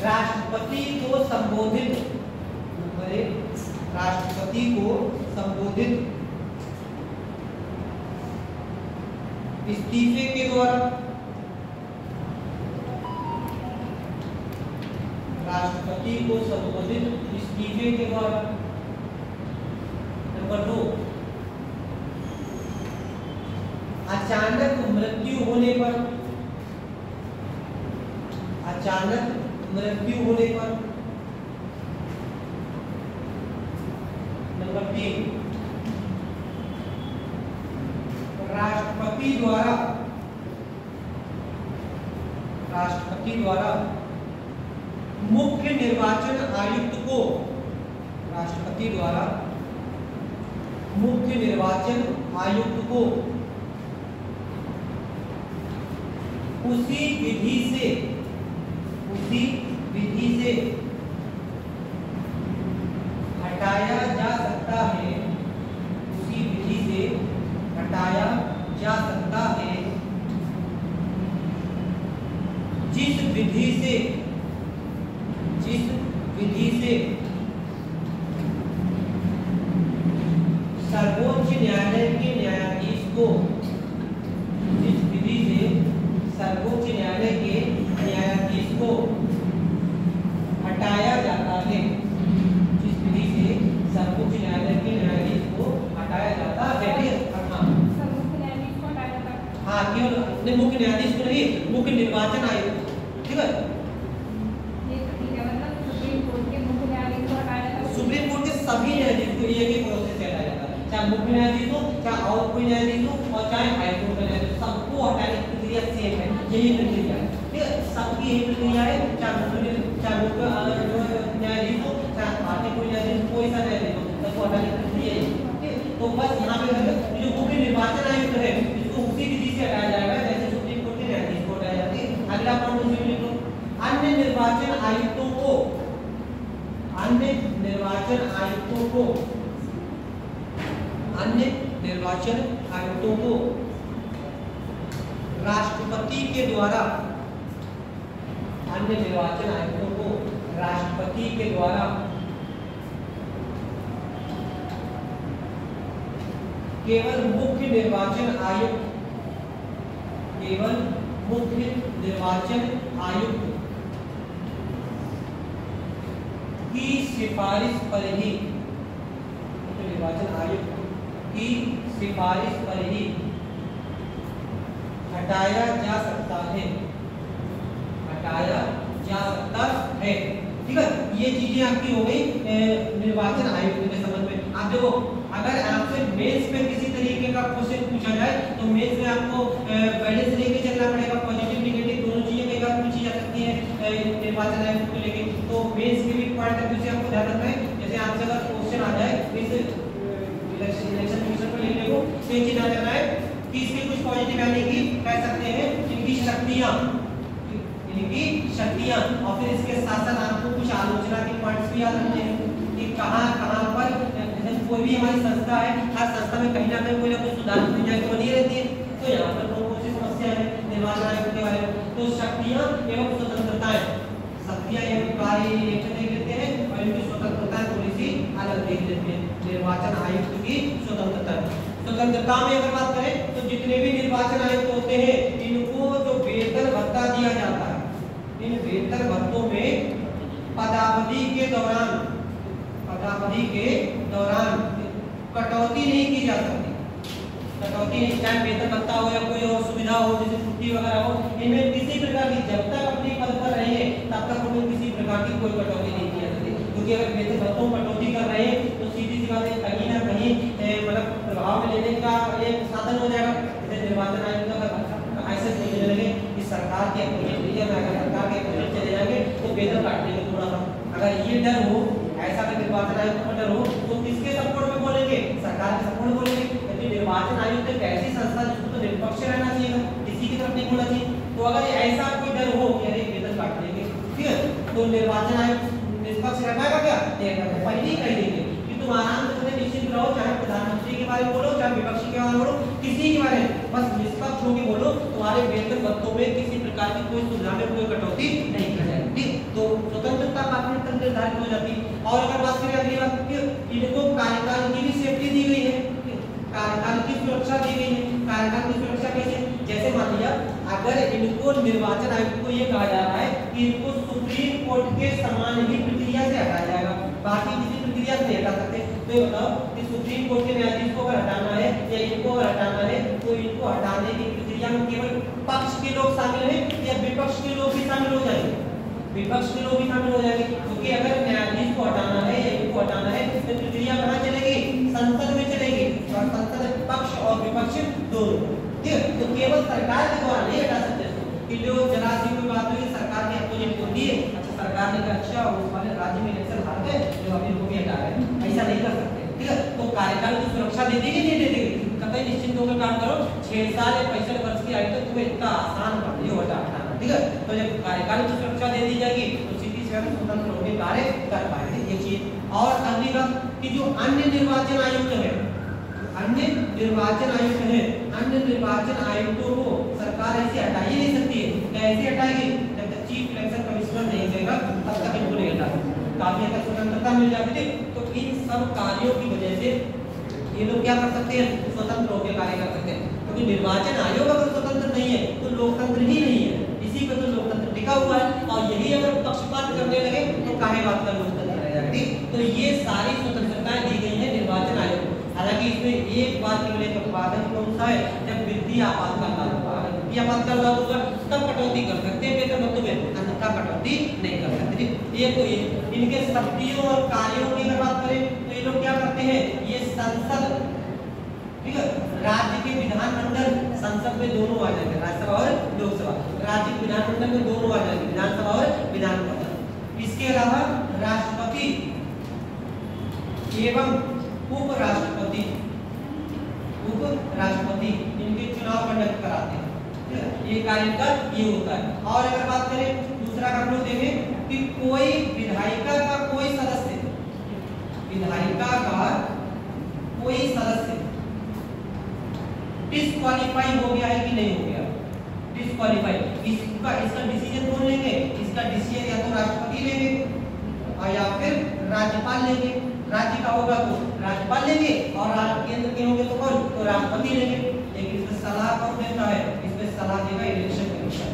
राष्ट्रपति को संबोधित, नंबर एक, राष्ट्रपति को संबोधित इस्तीफे के द्वारा, राष्ट्रपति को संबोधित इस्तीफे के द्वारा। नंबर 2, अचानक मृत्यु होने पर, अचानक मृत्यु होने पर। नंबर 3, राष्ट्रपति द्वारा मुख्य निर्वाचन आयुक्त को, राष्ट्रपति द्वारा मुख्य निर्वाचन आयुक्त को उसी विधि से हटाया जा सकता है, उसी विधि से हटाया जा सकता है जिस विधि से सर्वोच्च न्यायालय के न्यायाधीश को, जिस विधि से सर्वोच्च न्यायालय के न्यायाधीश को हटाया जाता है, जिस विधि से सर्वोच्च न्यायालय के न्यायाधीश को हटाया जाता है। हाँ, केवल मुख्य न्यायाधीश को नहीं, मुख्य निर्वाचन आयुक्त, ठीक है? सुप्रीम कोर्ट के सभी न्यायाधीश को एक प्रोसेस से हटाया जाता है। चाहे मुख्य न्यायाधीश हो, चाहे और कोई न्यायाधीश हो, और चाहे हाईकोर्ट का न्यायाधीश, सबको हटाने की प्रक्रिया सेम है, यही प्रक्रिया है। ठीक है, सबकी यही प्रक्रिया है, चाहे मुख्य न्यायाधीश हो, चाहे आगे कोई न्यायाधीश, कोई सा न्यायाधीश हो, सबको हटाने की प्रक्रिया है। तो बस यहाँ पे जो मुख्य निर्वाचन आयुक्त है इसको उसी विधि से हटाया जाएगा जैसे सुप्रीम कोर्ट के न्यायाधीश को हटाया जाती है। अगला पॉइंट लिख लो, अन्य निर्वाचन आयुक्तों को, अन्य निर्वाचन आयुक्तों को, अन्य निर्वाचन आयुक्तों को राष्ट्रपति के द्वारा, अन्य निर्वाचन आयुक्तों को राष्ट्रपति के द्वारा केवल मुख्य निर्वाचन आयुक्त, केवल मुख्य निर्वाचन आयुक्त की सिफारिश पर ही, मुख्य निर्वाचन आयुक्त की सिफारिश पर ही हटाया जा सकता है, हटाया जा सकता है। ठीक है, ये चीजें आपकी हो गई निर्वाचन आयुक्त के संबंध में। आप देखो, अगर आपसे मेंस में किसी तरीके का क्वेश्चन पूछा जाए तो मेंस में आपको पहले से लेके चलना पड़ेगा, पॉजिटिव नेगेटिव दोनों चीजें कई बार पूछी जा सकती है निर्वाचन आयुक्त को लेके। तो मेंस के भी पॉइंट ऑफ व्यू से आपको ध्यान रखना है। जैसे आपसे अगर क्वेश्चन आ जाए इस इलेक्शन कमीशन को लेने को, तो ये चीज ध्यान रखना है कि इसके कुछ पॉजिटिव यानी कि कह सकते हैं इनकी शक्तियां, इनकी शक्तियां, और फिर इसके साथ साथ आपको कुछ आलोचना के पॉइंट्स भी याद रखने हैं कि कहां पर कोई भी हमारी संस्था है, हर संस्था में कहीं ना कहीं कोई ना कोई सुधार की गुंजाइश बनी रहती है। तो यहाँ पर कौन सी समस्या है निर्वाचन आयोग के बारे में, तो शक्तियां एवं स्वतंत्रताएं, शक्तियां एवं कार्य एक देख लेते हैं और इनकी स्वतंत्रताएं थोड़ी सी अलग देख लेते हैं। निर्वाचन आयुक्त की स्वतंत्रता, स्वतंत्रता में अगर बात करें तो जितने भी निर्वाचन आयुक्त होते हैं इनको जो वेतन भत्ता दिया जाता है, इन वेतन भत्तों में पदावधि के दौरान, पदावधि के दौरान कटौती नहीं की जा सकती, कटौती नहीं, चाहे वेतन भत्ता हो या कोई और सुविधा हो जैसे छुट्टी वगैरह हो, इनमें किसी प्रकार की, जब तक अपने पद पर रहेंगे तब तक उनमें किसी प्रकार की कोई कटौती नहीं की जा सकती। क्योंकि अगर वेतन भत्तों में कटौती कर रहे हैं तो सीधी सी बात है कहीं ना कहीं मतलब प्रभाव में लेने का एक साधन हो जाएगा। जैसे निर्वाचन आयोग का ऐसे सोचने लगे कि सरकार के अगर सरकार के प्रोजेक्ट चले जाएंगे तो वेतन काट देंगे थोड़ा सा, अगर ये डर हो, ऐसा अगर निर्वाचन आयोग का डर हो तो किसके सपोर्ट में बोलेंगे, सरकार के सपोर्ट में बोलेंगे। यदि निर्वाचन आयोग एक ऐसी संस्था जिसको तो निष्पक्ष रहना चाहिए, किसी की तरफ नहीं बोलना चाहिए, तो अगर ऐसा कोई डर हो कि अरे वेतन काट देंगे, ठीक है, तो निर्वाचन आयोग निष्पक्ष रह पाएगा क्या, पहले ही कह देंगे कि तुम आराम से निश्चित रहो, चाहे प्रधानमंत्री के बारे में बोलो, चाहे विपक्षी के बारे में बोलो, किसी के बारे में बस निष्पक्ष होकर बोलो, तुम्हारे वेतन भत्तों में किसी प्रकार की कोई सुविधा में कोई कटौती नहीं की जाएगी। ठीक, तो स्वतंत्रता कानून तक निर्धारित हो जाती है। और अगर बात करें अगली बात की इनको कार्यकाल की भी सेफ्टी दी गई है, कार्यकाल की सुरक्षा दी गई है। कार्यकाल की सुरक्षा कैसे, जैसे मान लिया अगर इनको निर्वाचन आयोग को ये कहा जा रहा है कि इनको सुप्रीम कोर्ट के समान ही प्रक्रिया से हटाया जाएगा, बाकी किसी प्रक्रिया से नहीं हटा सकते, तो ये बताओ कि सुप्रीम कोर्ट के न्यायाधीश को अगर हटाना है या इनको अगर हटाना है तो इनको हटाने की प्रक्रिया में केवल पक्ष के लोग शामिल हैं या विपक्ष के लोग भी शामिल हो जाएंगे, विपक्ष के लोग भी शामिल हो जाएंगे। क्योंकि अगर न्यायाधीश को हटाना है या इनको हटाना है तो प्रक्रिया कहाँ चलेगी, संसद में चलेगी, और संसद में पक्ष और विपक्ष दोनों। ठीक है, तो केवल सरकार के द्वारा नहीं हटा सकते कि जो जरा सी कोई बात हुई सरकार के अपोजिट होती है, अच्छा सरकार ने कहा अच्छा उस वाले राज्य में इलेक्शन हार गए जो अभी इनको भी हटा रहे हैं, ऐसा नहीं कर सकते। ठीक है, तो कार्यकाल की सुरक्षा दे देगी नहीं दे देगी, कतई निश्चिंत होकर काम करो, 6 साल या 65 वर्ष की आयु तक तुम्हें इतना आसान कर दिया हटाना। ठीक है, तो जब कार्यकाल की सुरक्षा दे दी जाएगी तो सीधी सी स्वतंत्र होकर कार्य कर पाएंगे, ये चीज। और अगली बात कि जो अन्य निर्वाचन आयुक्त है, अन्य निर्वाचन आयुक्त है, अन्य निर्वाचन आयुक्तों को सरकार ऐसे हटा ही नहीं सकती है। कैसे हटाएगी, जब तक चीफ इलेक्शन कमिश्नर नहीं देगा तब तक इनको नहीं हटा सकती, काफी हद तक स्वतंत्रता मिल जाती है। तो इन सब कार्यों की वजह से ये लोग क्या कर सकते हैं, स्वतंत्र होकर कार्य कर सकते हैं। क्योंकि निर्वाचन आयोग अगर स्वतंत्र नहीं है तो लोकतंत्र ही नहीं है, इसी पर तो लोकतंत्र टिका हुआ है। और यही अगर पक्षपात करने लगे तो काहे बात का लोकतंत्र रह जाएगा। ठीक, तो ये सारी स्वतंत्रताएं दी गई है निर्वाचन आयोग को। हालांकि इसमें एक बात के लिए प्रतिपादन कौन सा है, जब वित्तीय आपातकाल लागू होगा, अगर वित्तीय आपातकाल लागू होगा तब कटौती कर सकते हैं वेतन भत्तों में, अन्यथा कटौती नहीं कर सकते। ये तो ये इनके शक्तियों और कार्यों की अगर बात करें तो ये लोग क्या करते हैं, ये संसद ठीक है। राज्य के विधानमंडल संसद में दोनों आ जाएंगे, राज्यसभा और लोकसभा। राज्य के विधानमंडल में दोनों आ जाएंगे, विधानसभा और विधानमंडल। इसके अलावा राष्ट्रपति एवं उपराष्ट्रपति इनके चुनाव कंडक्ट कराते हैं, ठीक है। ये कार्य का ये होता है। और अगर बात करें दूसरा का हम लोग देखें कि कोई विधायिका का कोई सदस्य, विधायिका का कोई सदस्य डिस्क्वालीफाई हो गया है कि नहीं हो गया, डिस्क्वालीफाई, इसका डिसीजन कौन लेंगे? इसका डिसीजन या तो राष्ट्रपति लेंगे और या फिर राज्यपाल लेंगे। राज्य का होगा तो राज्यपाल लेंगे और केंद्र के होंगे तो कौन? तो राष्ट्रपति लेंगे। लेकिन इसमें सलाह कौन देता है? इसमें सलाह देगा इलेक्शन कमीशन।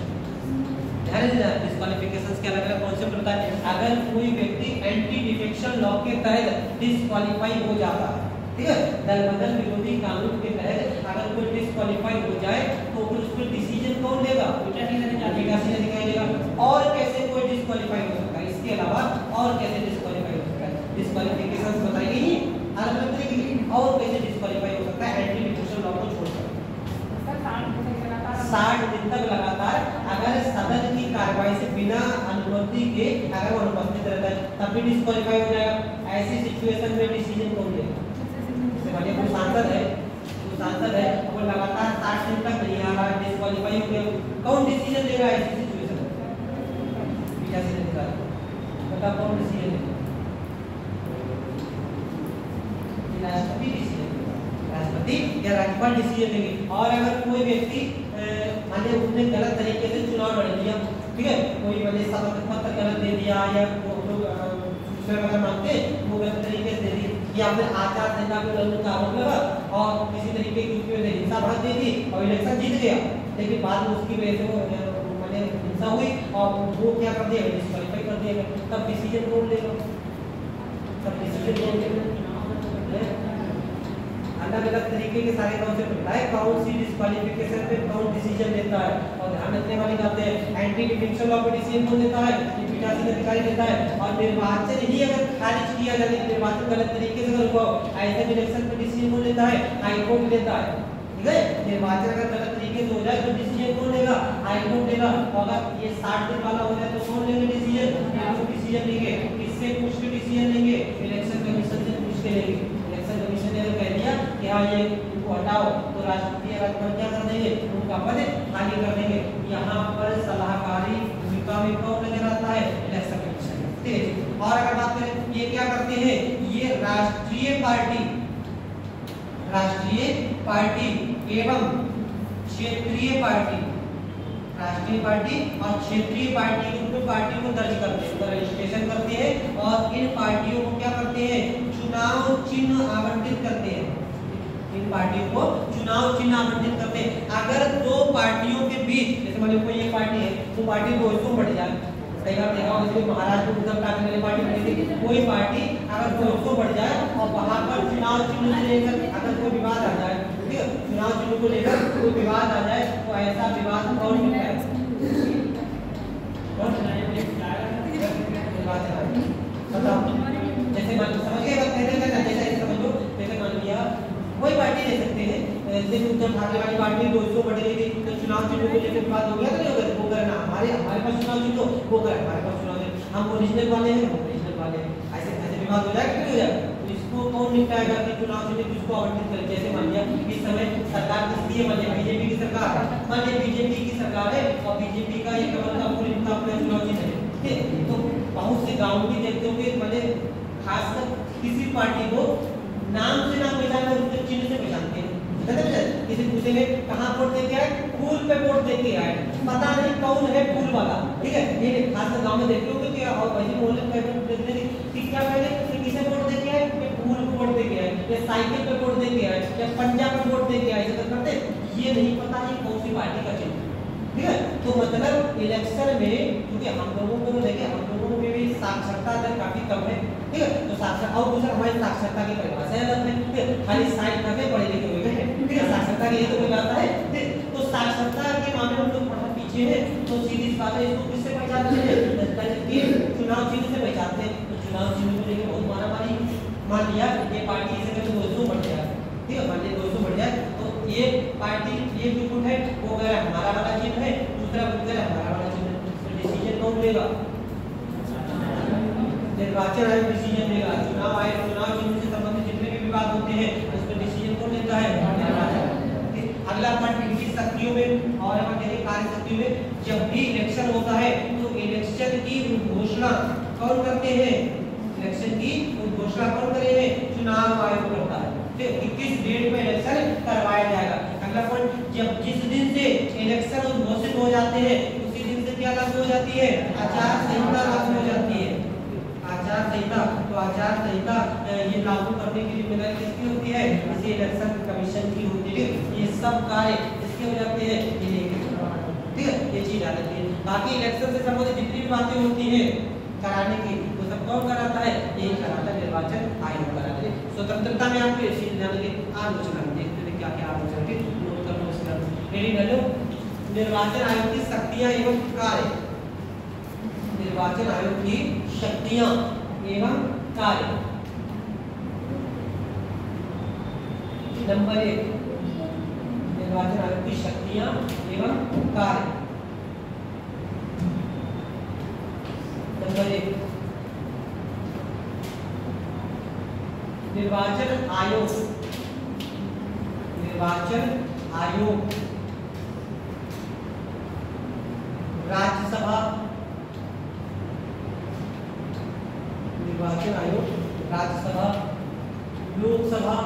ध्यान देना, डिस्क्वालिफिकेशंस के अलग-अलग कॉन्सेप्ट होता है। अगर कोई व्यक्ति एंटी डिफेक्शन लॉ के तहत डिस्क्वालीफाई हो जाता है, ठीक है, दलबदल विरोधी कानून के तहत अगर कोई डिस्क्वालीफाई हो जाए तो फिर उस पर डिसीजन कौन लेगा? पीठासीन अधिकारी लेगा। और कैसे कोई डिस्क्वालीफाई हो सकता है? इसके अलावा और कैसे डिस्क्वालीफाई हो सकता है? डिस्क्वालिफिकेशंस बताई गई हैं अलग-अलग तरीके की। और कैसे डिस्क्वालीफाई हो सकता है एंटी डिफेक्शन लॉ को छोड़कर? 60 दिन तक लगातार अगर सदन की कार्रवाई से बिना अनुमति के अगर वो अनुपस्थित रहता है तब भी डिस्क्वालीफाई हो जाएगा। ऐसी सिचुएशन में डिसीजन कौन लेगा? जैसे कोई सांसद है वो लगातार 60 दिन तक नहीं आ रहा, डिस्क्वालीफाई हो गया, कौन डिसीजन लेगा ऐसी सिचुएशन में? पीठासीन अधिकारी। बता कौन डिसीजन लेगा? राष्ट्रपति डिसीजन लेगा, राष्ट्रपति या राज्यपाल डिसीजन लेंगे। और अगर कोई व्यक्ति माने उसने गलत तरीके से चुनाव लड़ लिया, ठीक है, कोई माने शपथ पत्र गलत दे दिया या वो लोग दूसरे वगैरह मानते वो गलत तरीके से दे दी या फिर आचार संहिता को उल्लंघन का आरोप लगा और किसी तरीके की उसकी वजह से हिंसा भड़क दी थी और इलेक्शन जीत गया, लेकिन बाद में उसकी वजह से वो माने हिंसा हुई और वो क्या कर दिया? डिस्क्वालीफाई कर दिया। तब डिसीजन कौन लेगा? तब डिसीजन कौन लेगा? अलग-अलग तरीके के सारे कॉन्सेप्ट होता है, कौन सी डिस्क्वालिफिकेशन पे कौन डिसीजन लेता है। और ध्यान रखने वाली बात है, एंटी डिफेक्शन लॉ पे डिसीजन कौन लेता है? ये पीठासीन अधिकारी लेता है। और निर्वाचन ही अगर खारिज किया जाए, निर्वाचन गलत तरीके से अगर हुआ ऐसे इलेक्शन पे डिसीजन कौन लेता है? हाई कोर्ट लेता है, ठीक है। निर्वाचन अगर गलत तरीके से हो जाए तो डिसीजन कौन लेगा? हाई कोर्ट लेगा। और अगर ये 60 दिन वाला हो जाए तो कौन लेंगे डिसीजन? डिसीजन लेंगे। किससे पूछ के डिसीजन लेंगे? इलेक्शन कमीशन से पूछ के लेंगे। इलेक्शन कमीशन ने कह दिया कि हाँ ये इनको हटाओ तो राष्ट्रपति या राज्यपाल क्या कर देंगे? उनका पद खाली कर देंगे। यहाँ पर सलाहकारी भूमिका में कौन नजर आता है? इलेक्शन कमीशन, ठीक है। और अगर बात करें ये क्या करते हैं? ये राष्ट्रीय पार्टी एवं क्षेत्रीय पार्टी, राष्ट्रीय पार्टी और क्षेत्रीय पार्टी के रूप में पार्टियों को दर्ज करते हैं, उनका रजिस्ट्रेशन करते हैं और इन पार्टियों को क्या करते हैं? चुनाव चिन्ह आवंटित करते हैं। इन पार्टियों को चुनाव चिन्ह आवंटित करते हैं। अगर दो पार्टियों के बीच, जैसे मान लो कोई ये पार्टी है, वो पार्टी 200 बढ़ जाए, कई बार देखा होगा जैसे महाराष्ट्र में उद्धव ठाकरे वाली पार्टी बनी थी, कोई पार्टी अगर 200 बढ़ जाए और वहां पर चुनाव चिन्ह से लेकर अगर कोई विवाद आ जाए, ठीक है, चुनाव चिन्ह को लेकर कोई विवाद आ जाए तो ऐसा विवाद कौन मिलता है? बताओ, जैसे मान समझ गए बात कहने का, जैसे समझ लो, जैसे मान लिया कोई पार्टी ले सकते हैं, जैसे उद्धव ठाकरे वाली पार्टी 200 बढ़ गई थी तो चुनाव चिन्ह को लेकर विवाद हो गया तो नहीं होगा? वो करना हमारे पास चुनाव चिन्ह, वो कर हमारे पास चुनाव चिन्ह, हम ओरिजिनल वाले हैं, हम ओरिजिनल वाले हैं, ऐसे ऐसे विवाद हो जाएगा कि नहीं हो जाएगा? तो इसको कौन निपटाएगा कि चुनाव चिन्ह किसको आवंटित करें? जैसे मान लिया इस समय सरकार किसकी है? मान लिया बीजेपी की सरकार है, मान लिया बीजेपी की सरकार है और बीजेपी का ये कमल का फूल इनका अपना चुनाव चिन्ह है, ठीक है। तो बहुत से गाँव भी देखते होंगे, मैंने खासकर किसी पार्टी को नाम से ना पहचानना, उसके चिन्ह से पहचानते हैं। किसी पूछेंगे कहाँ वोट देके आए? फूल पे वोट देके आए, पता नहीं कौन है फूल वाला, ठीक है। ये खासकर गांव में देखते होंगे कि और वैसे मोहल्ले में देखते हैं कि क्या पहले किसे वोट देके आए? फूल को वोट देके आए या साइकिल पे वोट देके आए या पंजा पे वोट देके आए, ऐसा करते ये नहीं पता ये कौन सी पार्टी का चिन्ह, ठीक है। तो मतलब इलेक्शन में क्योंकि हम लोगों को देखें, हम लोगों में भी साक्षरता दर काफी कम है, ठीक है। तो साक्षरता और दूसरा हमारी साक्षरता की परिभाषा अलग है, ठीक है। खाली साइड करके पढ़े लिखे हुए हैं, ठीक है, साक्षरता की ये तो कोई बात है, ठीक। तो साक्षरता के मामले में हम लोग बहुत पीछे हैं। तो सीधी सी बात है, इसको किससे पहचानते हैं? चुनाव चिन्ह से पहचानते हैं। तो चुनाव चिन्ह को लेकर बहुत मारामारी। मान लिया ये पार्टी इसे 200 बढ़ गया, ठीक है, मान लीजिए 200 बढ़ जाए तो ये पार्टी ये जो गुट है वो अगर हमारा वाला चिन्ह है, दूसरा गुट अगर हमारा वाला चिन्ह है, तो डिसीजन कौन लेगा? निर्वाचन आयोग डिसीजन लेगा। चुनाव आयोग चुनाव चिन्ह से संबंधित जितने भी विवाद होते हैं उस पर डिसीजन कौन लेता है? निर्वाचन। अगला पॉइंट इनकी शक्तियों में और हमारे कार्य शक्तियों में, जब भी इलेक्शन होता है तो इलेक्शन की घोषणा कौन करते हैं? इलेक्शन की घोषणा कौन करे हैं? चुनाव आयोग करता है। ठीक, किस डेट में इलेक्शन करवाया जाएगा। अगला पॉइंट, जब जिस दिन से इलेक्शन घोषित हो जाते हैं उसी दिन से क्या लागू हो जाती है? आचार संहिता लागू हो जाती है। आचार संहिता, तो आचार संहिता ये लागू करने की जिम्मेदारी किसकी होती है? इसी इलेक्शन कमीशन की होती है। ये सब कार्य किसके हो जाते हैं? ठीक है, ये चीज आ जाती है। बाकी इलेक्शन से संबंधित जितनी भी बातें होती है कराने की, वो सब कौन कराता है? यही कराता है, निर्वाचन आयोग कराता है। स्वतंत्रता में आपको ये चीज जाने की आलोचना देखते हैं क्या क्या आलोचना की नोट करना उसका रेडी कर लो। निर्वाचन आयोग की शक्तियां एवं कार्य, निर्वाचन आयोग की शक्तियां एवं कार्य। नंबर 1, निर्वाचन आयोग की शक्तियां एवं कार्य। नंबर 1, निर्वाचन आयोग, निर्वाचन आयोग राज्यसभा, निर्वाचन आयोग राज्यसभा, लोकसभा,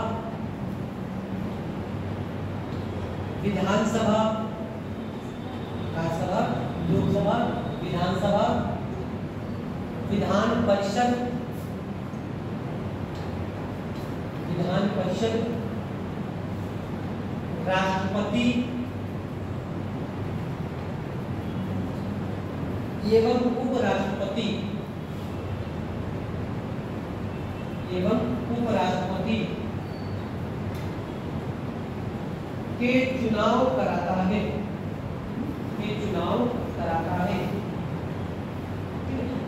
विधानसभा, राज्यसभा, लोकसभा, विधानसभा, विधान परिषद, विधान परिषद, राष्ट्रपति एवं उपराष्ट्रपति, एवं उपराष्ट्रपति के चुनाव कराता है, के चुनाव कराता है।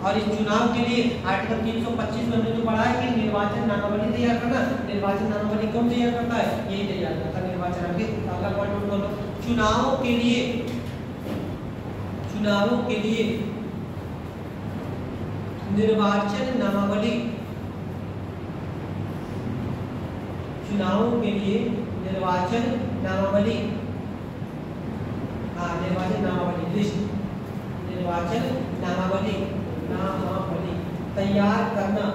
और इस चुनाव के लिए आर्टिकल 325 में हमने जो पढ़ा है कि निर्वाचन नामावली तैयार करना, निर्वाचन नामावली कौन तैयार करता है? यही तैयार करता है निर्वाचन आयोग। अगला पॉइंट नोट करो, चुनावों के लिए, चुनावों के लिए निर्वाचन नामावली, चुनावों के लिए निर्वाचन नामावली, हाँ निर्वाचन नामावली लिस्ट, निर्वाचन नामावली, नामावली तैयार करना,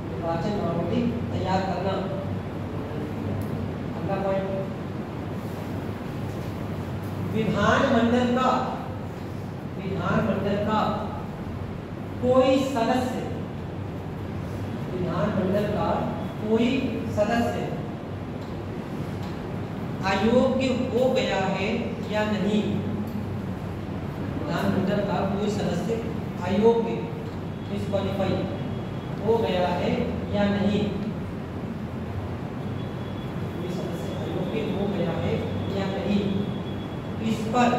निर्वाचन नामावली तैयार करना। अगला पॉइंट, विधानमंडल का, विधानमंडल का कोई सदस्य, विधानमंडल का कोई सदस्य अयोग्य हो गया है या नहीं, विधानमंडल का कोई सदस्य अयोग्य, डिस्क्वालीफाई हो गया है या नहीं, कोई सदस्य अयोग्य हो गया है या नहीं, इस पर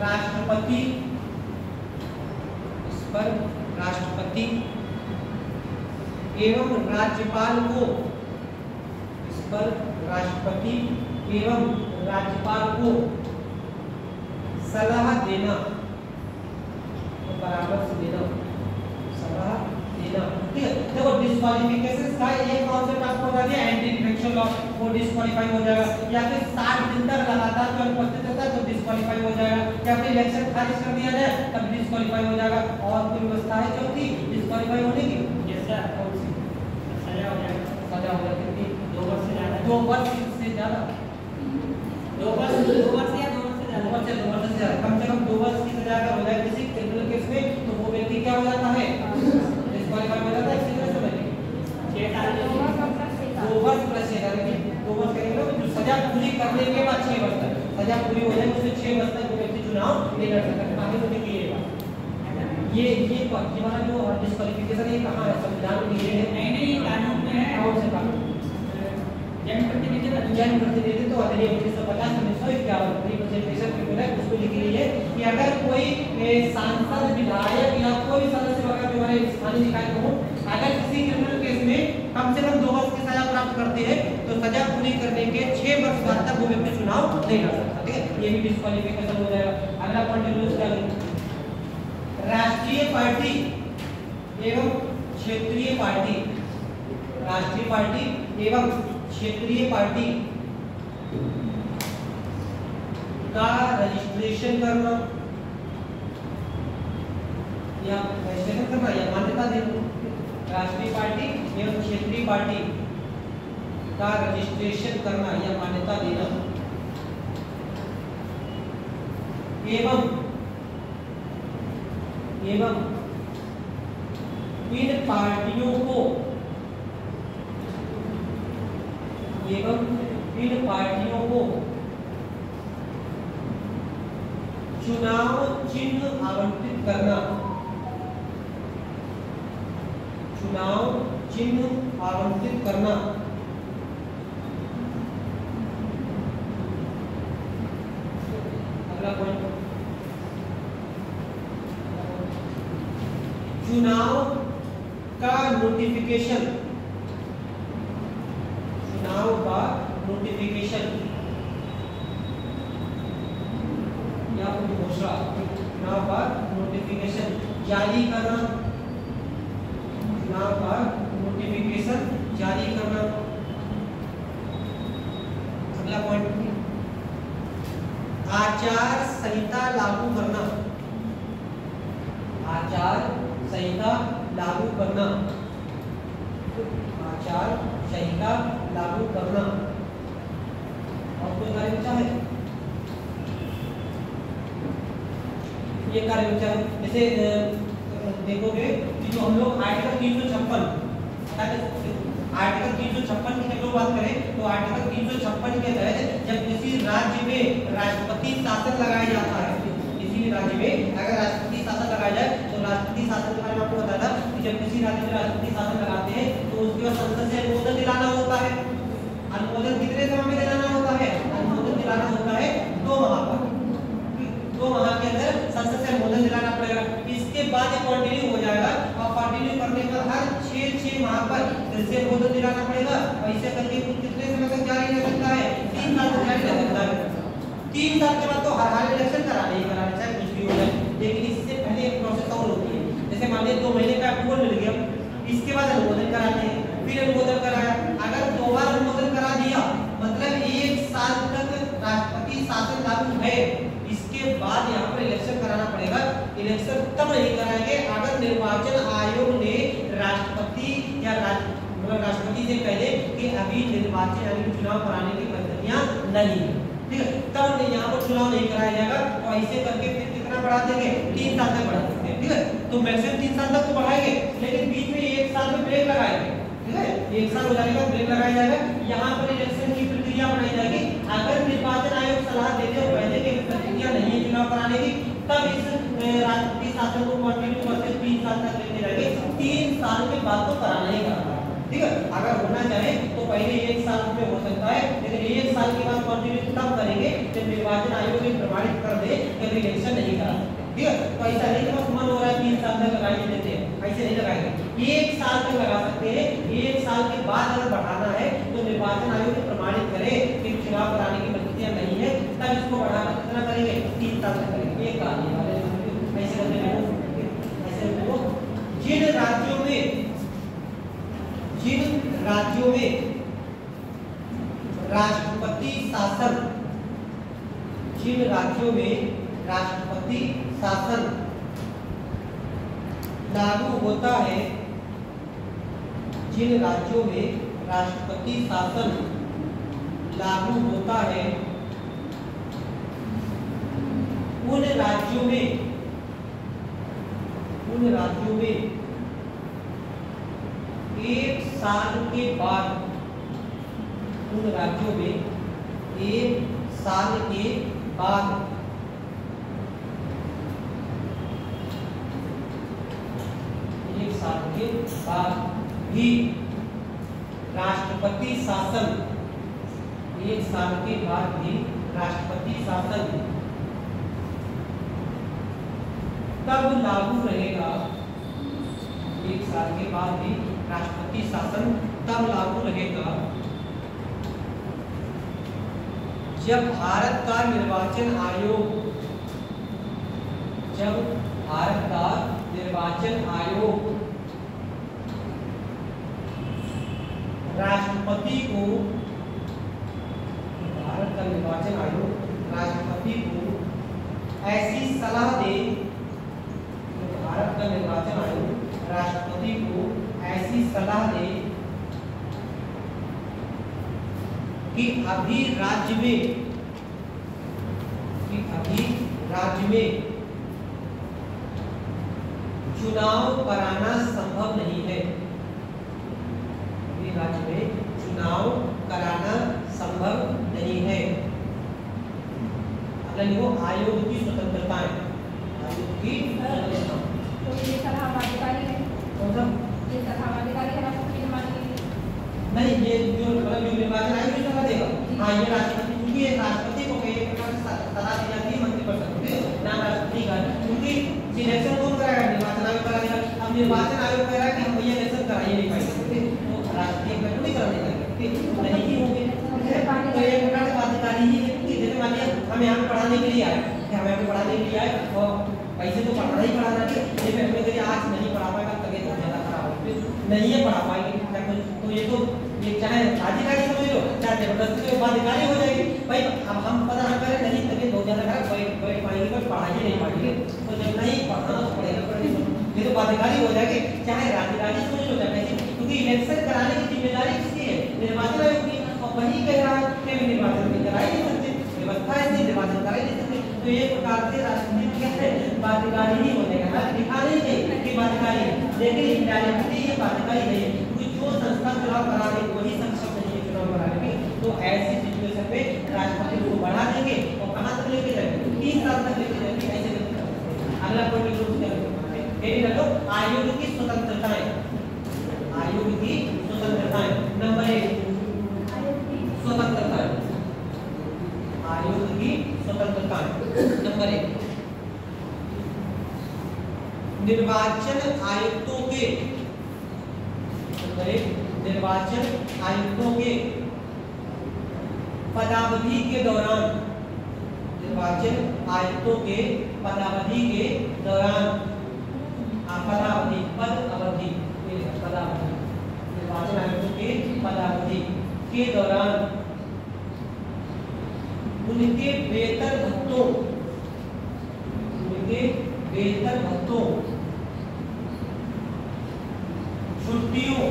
राष्ट्रपति, इस पर राष्ट्रपति एवं राज्यपाल को, इस पर राष्ट्रपति एवं राज्यपाल को सलाह देना, तो बराबर से देना, सलाह देना। ठीक है, देखो डिस्क्वालिफिकेशन का ये कॉन्सेप्ट आपको बता दिया, एंटी इलेक्शन लॉ, वो डिस्क्वालीफाई हो जाएगा, या फिर 60 दिन तक लगातार जो अनुपस्थित रहता है तो डिस्क्वालीफाई हो जाएगा, या फिर इलेक्शन खारिज कर दिया जाए तब डिस्क्वालीफाई हो जाएगा। और कोई व्यवस्था है चौथी डिस्क्वालीफाई होने की? सजा हो जाएगा, सजा हो जाएगी 2 वर्ष से ज्यादा, 2 वर्ष से ज्यादा, 2 वर्ष या 2 वर्ष से ज्यादा, 2 वर्ष से ज्यादा, कम से कम 2 वर्ष की सजा अगर हो जाए किसी क्रिमिनल केस में तो वो व्यक्ति क्या हो जाता है? डिस्क्वालीफाई हो जाता है। इसी तरह से 6 साल 2 वर्ष प्लस 6 साल, 2 वर्ष करेंगे तो सजा पूरी करने के बाद 6 वर्ष तक सजा पूरी हो जाए, उससे 6 वर्ष तक वो व्यक्ति चुनाव नहीं लड़ सकता। आगे तो देखिए ये वाला जो डिस्क्वालिफिकेशन ये कहाँ है? संविधान में ये है? नहीं, कानून में है। कौन से कानून? जनप्रतिनिधित्व अधिनियम 1950 1951 रिप्रेजेंटेशन एक्ट उसको लिखी गई है कि अगर कोई सांसद, विधायक या कोई सदस्य अगर हानि दिखाई तो हो। अगर किसी क्रिमिनल केस में कम से कम 2 वर्ष की सजा प्राप्त करते हैं तो सजा पूरी करने के 6 वर्ष बाद तक वो व्यक्ति चुनाव नहीं लड़ सकता। ठीक है, ये भी डिस्क्वालिफिकेशन हो जाएगा। अगला पॉइंट यूज करें, राष्ट्रीय पार्टी एवं क्षेत्रीय पार्टी, राष्ट्रीय पार्टी एवं क्षेत्रीय पार्टी का रजिस्ट्रेशन करना या रजिस्ट्रेशन करना या मान्यता देना, राष्ट्रीय पार्टी एवं क्षेत्रीय पार्टी का रजिस्ट्रेशन करना या मान्यता देना एवं इन पार्टियों को चुनाव चिन्ह आवंटित करना, चुनाव चिन्ह आवंटित करना, अगला पॉइंट, चुनाव का नोटिफिकेशन, चुनाव का नोटिफिकेशन या घोषणा, चुनाव का नोटिफिकेशन जारी करना, चुनाव का नोटिफिकेशन जारी करना। अगला पॉइंट, आचार संहिता लागू करना, आचार संहिता लागू करना, आचार संहिता लागू करना। और कोई कार्य बचा है? ये कार्य बचा है, जैसे देखोगे कि जो हम लोग आर्टिकल 356 की जब लोग बात करें तो आर्टिकल 356 के तहत जब किसी राज्य में राष्ट्रपति शासन लगाया जाता है, किसी भी राज्य में अगर राष्ट्रपति शासन लगाया जाए तो राष्ट्रपति शासन के बारे में आपको बताया था कि जब किसी राज्य में राष्ट्रपति शासन लगाते हैं तो उसके बाद संसद से अनुमोदन दिलाना होता है। अनुमोदन कितने समय में दिलाना होता है? अनुमोदन दिलाना होता है 2 माह पर, 2 माह के अंदर संसद से अनुमोदन दिलाना पड़ेगा। इसके बाद ये कंटिन्यू हो जाएगा और कंटिन्यू करने पर हर 6 माह पर फिर से अनुमोदन दिलाना पड़ेगा। ऐसे करके कितने समय तक जारी रह सकता है? 3 साल तक जारी रह सकता है। 3 साल के बाद तो हर हाल इलेक्शन कराना ही कराना, चाहे कुछ भी हो जाए। लेकिन इससे पहले एक प्रोसेस और होती है, जैसे मान लीजिए 2 महीने का अप्रूवल मिल गया, इसके बाद अनुमोदन कराते हैं, फिर अनुमोदन कराया, अगर 2 बार अनुमोदन करा दिया मतलब 1 साल तक राष्ट्रपति शासन लागू है। इसके बाद यहाँ पर इलेक्शन कराना पड़ेगा। इलेक्शन तब नहीं कराएंगे अगर निर्वाचन आयोग ने राष्ट्रपति या राष्ट्रपति से कह दे कि अभी निर्वाचन यानी चुनाव कराने की पद्धतियां नहीं है, ठीक है, तब यहाँ पर चुनाव नहीं कराया जाएगा। और ऐसे करके फिर कितना बढ़ा देंगे? 3 साल तक बढ़ा सकते हैं, ठीक है। तो मैक्सिमम 3 साल तक तो बढ़ाएंगे, लेकिन बीच में 1 साल में ब्रेक लगाएंगे, ठीक है। 1 साल हो जाने का ब्रेक लगाया जाएगा। यहाँ पर इलेक्शन की प्रक्रिया बनाई जाएगी। अगर निर्वाचन आयोग सलाह देते हो पहले की प्रक्रिया नहीं है चुनाव कराने की, तब इस राष्ट्रपति शासन को कंटिन्यू करके 3 साल तक लेते रहेंगे। 3 साल के बाद तो कराना ही कराना, ठीक है। अगर होना चाहे तो पहले 1 साल में हो सकता है, लेकिन 1 साल के बाद कंटिन्यू तब करेंगे जब निर्वाचन आयोग ने प्रमाणित कर दे कि इलेक्शन नहीं करा सकते, ठीक है। तो ऐसा नहीं कि बस मन हो रहा है 3 साल तक लगाई देते हैं, ऐसे नहीं लगाएंगे। 1 साल तक लगा सकते हैं। 1 साल के बाद अगर बढ़ाना है तो निर्वाचन आयोग ने प्रमाणित करे कि चुनाव कराने की प्रक्रिया नहीं है, तब इसको बढ़ाकर कितना करेंगे? 3 साल तक करेंगे। ये कार्य वाले ऐसे करने में, ऐसे देखो जिन राज्यों में राष्ट्रपति शासन, जिन राज्यों में राष्ट्रपति शासन लागू होता है, जिन राज्यों में राष्ट्रपति शासन लागू होता है उन राज्यों में 1 साल के बाद, उन राज्यों में 1 साल के बाद भी राष्ट्रपति शासन, 1 साल के बाद भी राष्ट्रपति शासन तब लागू रहेगा 1 साल के बाद भी राष्ट्रपति शासन तब लागू रहेगा जब भारत का निर्वाचन आयोग राष्ट्रपति को ऐसी सलाह दे कि अभी राज्य में चुनाव कराना संभव नहीं है। अभी राज्य में चुनाव कराना संभव नहीं है। अगला लिखो आयोग की स्वतंत्रताएं। तो ये सलाह बाध्यकारी है। ये सलाह बाध्यकारी है राष्ट्रपति के मानने के लिए। नहीं, ये जो निर्वाचन आयोग की सलाह देगा। हाँ, ये राष्ट्रपति, क्योंकि ये राष्ट्रपति को कई प्रकार से सलाह दी जाती है मंत्रिपरिषद को, ना राष्ट्रपति का, क्योंकि इलेक्शन कौन कराएगा? निर्वाचन आयोग कराएगा। अब निर्वाचन आयोग कह रहा है कि हम ये इलेक्शन कराइए नहीं पाएंगे, तो राष्ट्रपति को नहीं कराने देंगे, नहीं ही होंगे। तो ये प्रकार से बाध्यकारी ही है। जैसे मान लिया हम यहाँ पे पढ़ाने के लिए आए, हम यहाँ पे पढ़ाने के लिए आए और पैसे तो पढ़ाना ही पढ़ाना है, लेकिन हमें कहीं आज नहीं पढ़ा पाएगा, तबीयत बहुत ज़्यादा खराब हो, नहीं है पढ़ा पाएंगे, तो ये चाहे अधिकारी समझ लो, चाहे जबरदस्ती से बाध्यकारी हो जाएगी। भाई अब हम पता ना करें, नहीं तबीयत बहुत ज़्यादा खराब, बैठ पाएंगे पर पढ़ा ही नहीं पाएंगे, तो जब नहीं पढ़ाना तो पड़ेगा, ये तो बाध्यकारी हो जाएगी। चाहे अधिकारी समझ लो, चाहे क्योंकि इलेक्शन कराने की जिम्मेदारी किसकी है? निर्वाचन आयोग की। और वही कह रहा है कि निर्वाचन भी करा ही नहीं सकते, व्यवस्था ऐसी निर्वाचन करा ही नहीं सकते। तो ये प्रकार से राष्ट्रपति क्या है? बाध्यकारी ही होने का दिखा नहीं चाहिए कि बाध्यकारी है, लेकिन इंडायरेक्टली ये बाध्यकारी नहीं है, क्योंकि जो संस्था चुनाव करा रही वही सक्षम नहीं है चुनाव कराने में। तो ऐसी सिचुएशन में राष्ट्रपति को बढ़ा देंगे और कहां तक लेके जाएंगे? 3 साल तक लेके जाएंगे। ऐसे अगला पॉइंट लो, आयोग की स्वतंत्रताएं। आयोग की स्वतंत्रताएं नंबर 1, स्वतंत्रताएं। आयोग की स्वतंत्रताएं नंबर 1, निर्वाचन आयुक्तों के पदावधि के दौरान, निर्वाचन आयुक्तों के पदावधि के दौरान, पदावधि, निर्वाचन आयुक्तों के पदावधि के दौरान उनके वेतन भत्तों, छुट्टियों,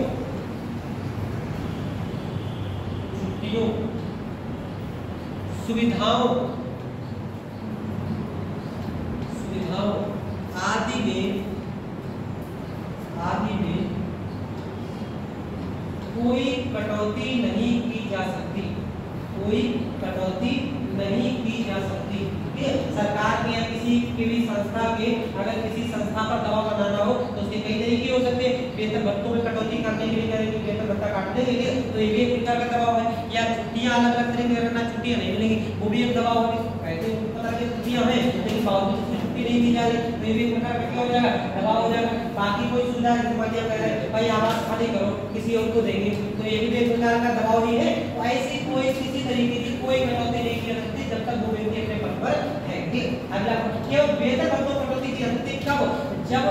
सुविधाओं आदि में कोई कटौती नहीं की जा सकती। सरकार के या किसी की भी संस्था के अगर किसी संस्था पर दबाव बनाना हो तो उसके कई तरीके हो सकते हैं। वेतन भत्तों में कटौती करने के लिए करेंगे, वेतन भत्ता काटने के लिए, तो ये भी एक प्रकार का दबाव है। या छुट्टियां अलग अलग तरीके से, छुट्टियां नहीं मिलेंगी वो भी एक दबाव है। कहते हैं पता है छुट्टियां हैं लेकिन बावजूद छुट्टी नहीं दी जा रही, तो ये भी एक प्रकार का क्या हो जाएगा? दबाव हो जाएगा। बाकी कोई सुविधा जैसे मान लिया कह रहे हैं भाई आवास खाली करो, किसी और को देंगे, तो ये भी एक प्रकार का दबाव ही है। तो ऐसी कोई किसी तरीके की कोई कटौती नहीं की जा सकती जब तक वो व्यक्ति अपने पद पर है। अगला केवल वेतन भत्तों कटौती की जाती कब? जब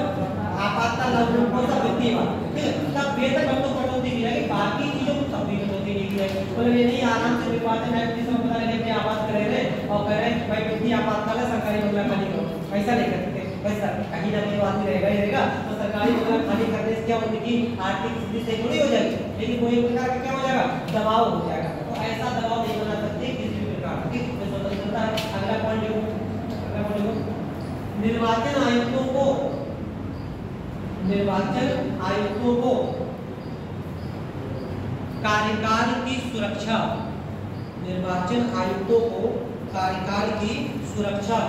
आपातकाल लागू कौन सा व्यक्ति है, ठीक है, तब वेतन भत्तों कटौती की जाएगी, बाकी चीजों को सब भी कटौती नहीं की जाएगी। मतलब ये नहीं आराम से निर्वाचन आयोग जिसमें पता लगे कि आवास कर रहे हैं और कह रहे हैं भाई व्यक्ति आपातकाल है सरकारी बंगला खाली करो, ऐसा नहीं कर सकते। वैसा कहीं ना कहीं आदमी रहेगा ही रहेगा, तो सरकारी बंगला खाली करने से क्या होगी कि आर्थिक स्थिति सही थोड़ी हो जाएगी, लेकिन कोई प्रकार का क्या हो जाएगा? दबाव हो जाएगा। तो ऐसा दबाव नहीं बना सकते किसी भी प्रकार की स्वतंत्रता है। अगला पॉइंट देखो, निर्वाचन आयुक्तों को कार्यकाल की सुरक्षा, निर्वाचन आयुक्तों को कार्यकाल की सुरक्षा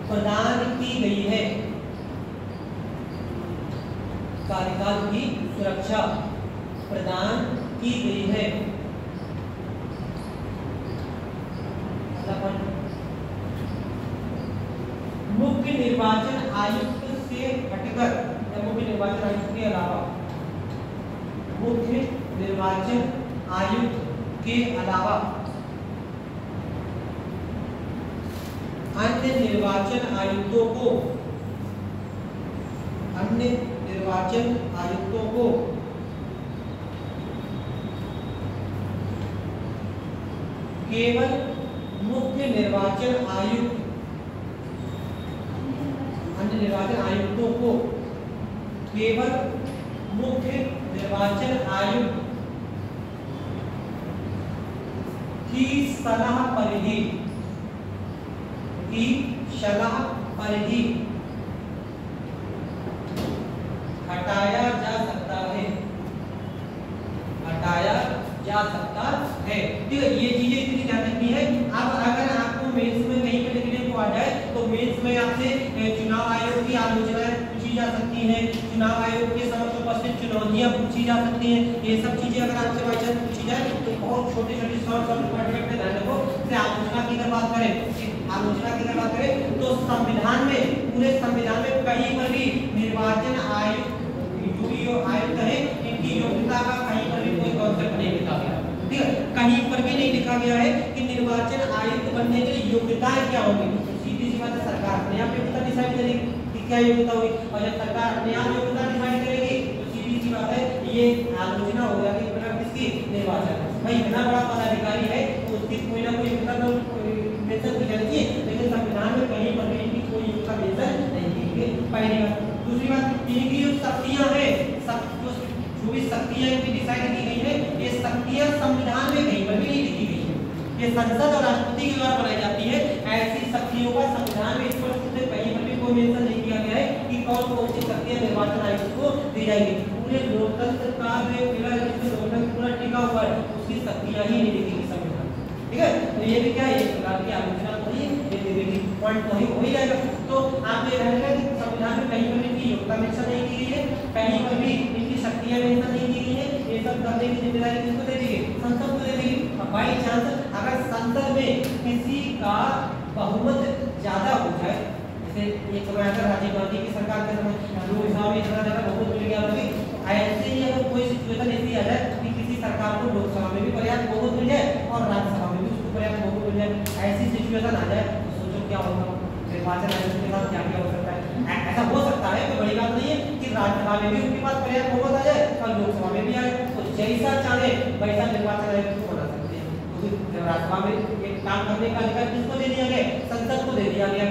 प्रदान की गई है। कार्यकाल की सुरक्षा प्रदान की गई है। मुख्य निर्वाचन आयुक्त से हटकर या मुख्य निर्वाचन आयुक्त के अलावा, मुख्य निर्वाचन आयुक्त के अलावा अन्य निर्वाचन आयुक्तों को केवल मुख्य निर्वाचन आयुक्त, अन्य निर्वाचन आयुक्तों को केवल मुख्य निर्वाचन आयुक्त की सलाह परिधि हटाया जा सकता है। ठीक है, ये चीजें इतनी ध्यान रखनी है। अब अगर आपको मेंस में कहीं पे लिखने को आ जाए तो मेंस में आपसे चुनाव आयोग की आलोचनाएं पूछी जा सकती हैं, चुनाव आयोग के समक्ष उपस्थित चुनौतियां पूछी जा सकती हैं। ये सब चीजें अगर आपसे बाई चांस पूछी जाए तो बहुत छोटी-छोटी शॉर्ट रिकॉर्ड ध्यान रखो। जैसे आलोचना की अगर बात करें तो संविधान में, पूरे संविधान में कहीं पर भी निर्वाचन आयुक्त है इनकी योग्यता का कहीं पर भी कोई कॉन्सेप्ट नहीं लिखा गया। ठीक है, कहीं पर भी नहीं लिखा गया है कि निर्वाचन आयुक्त बनने के लिए योग्यताएं क्या होंगी। सीधी सी बात है, सरकार अपने आप योग्यता डिसाइड करेगी कि क्या योग्यता हुई, और जब सरकार अपने आप योग्यता डिसाइड करेगी तो सीधी सी बात है ये आलोचना हो जाएगी किसकी, निर्वाचन। भाई इतना बड़ा पदाधिकारी है तो उसकी कोई ना कोई मेंशन की जानी चाहिए, लेकिन संविधान में कहीं पर भी इनकी कोई योग्यता मेंशन नहीं की गई। पहली बात। दूसरी बात, इनकी जो शक्तियां हैं, जो भी शक्तियां इनकी डिसाइड की गई है, ये शक्तियां संविधान में कहीं पर भी नहीं लिखी गई है। ये संसद और राष्ट्रपति के द्वारा बनाई जाती है। ऐसी शक्तियों का संविधान में स्पष्ट रूप से कहीं पर भी कोई मेंशन नहीं किया गया है कि कौन कौन सी शक्तियां निर्वाचन आयोग को दी जाएगी। पूरे लोकतंत्र का जो पिलर है, जिसमें लोकतंत्र पूरा टिका हुआ है, उसकी शक्तियां ही नहीं लिखी गई संविधान। ठीक है, तो ये भी क्या है, एक प्रकार की आलोचना तो ही ये पॉइंट तो हो ही जाएगा। तो आप ये ध्यान रखें कि संविधान में कहीं पर भी योग्यता मेंशन नहीं की गई है, कहीं पर भी इनकी शक्तियां मेंशन नहीं की गई है। ये सब करने की जिम्मेदारी किसको दे दी गई, संसद को दे दी गई। अब बाई चांस अगर संसद में किसी का बहुमत ज्यादा हो जाए, जैसे एक समय आता राजीव गांधी की सरकार के समय लोकसभा में इतना ज्यादा बहुमत मिल गया, तो ऐसे ही अगर कोई सिचुएशन ऐसी आ जाए कि किसी सरकार को लोकसभा में भी पर्याप्त बहुमत मिल जाए और राज्यसभा में भी उसको पर्याप्त बहुमत मिल जाए, ऐसी सिचुएशन आ जाए तो सोचो क्या होगा, निर्वाचन आयोग के साथ क्या क्या हो सकता है। ऐसा हो सकता है, कोई बड़ी बात नहीं है कि राज्यसभा में भी उनके पास पर्याप्त बहुमत आ जाए और लोकसभा में भी आए, तो जैसा चाहे वैसा निर्वाचन आयोग को बना सकते हैं। क्योंकि राज्यसभा में एक काम करने का अधिकार किसको दे दिया गया, संसद को दे दिया गया,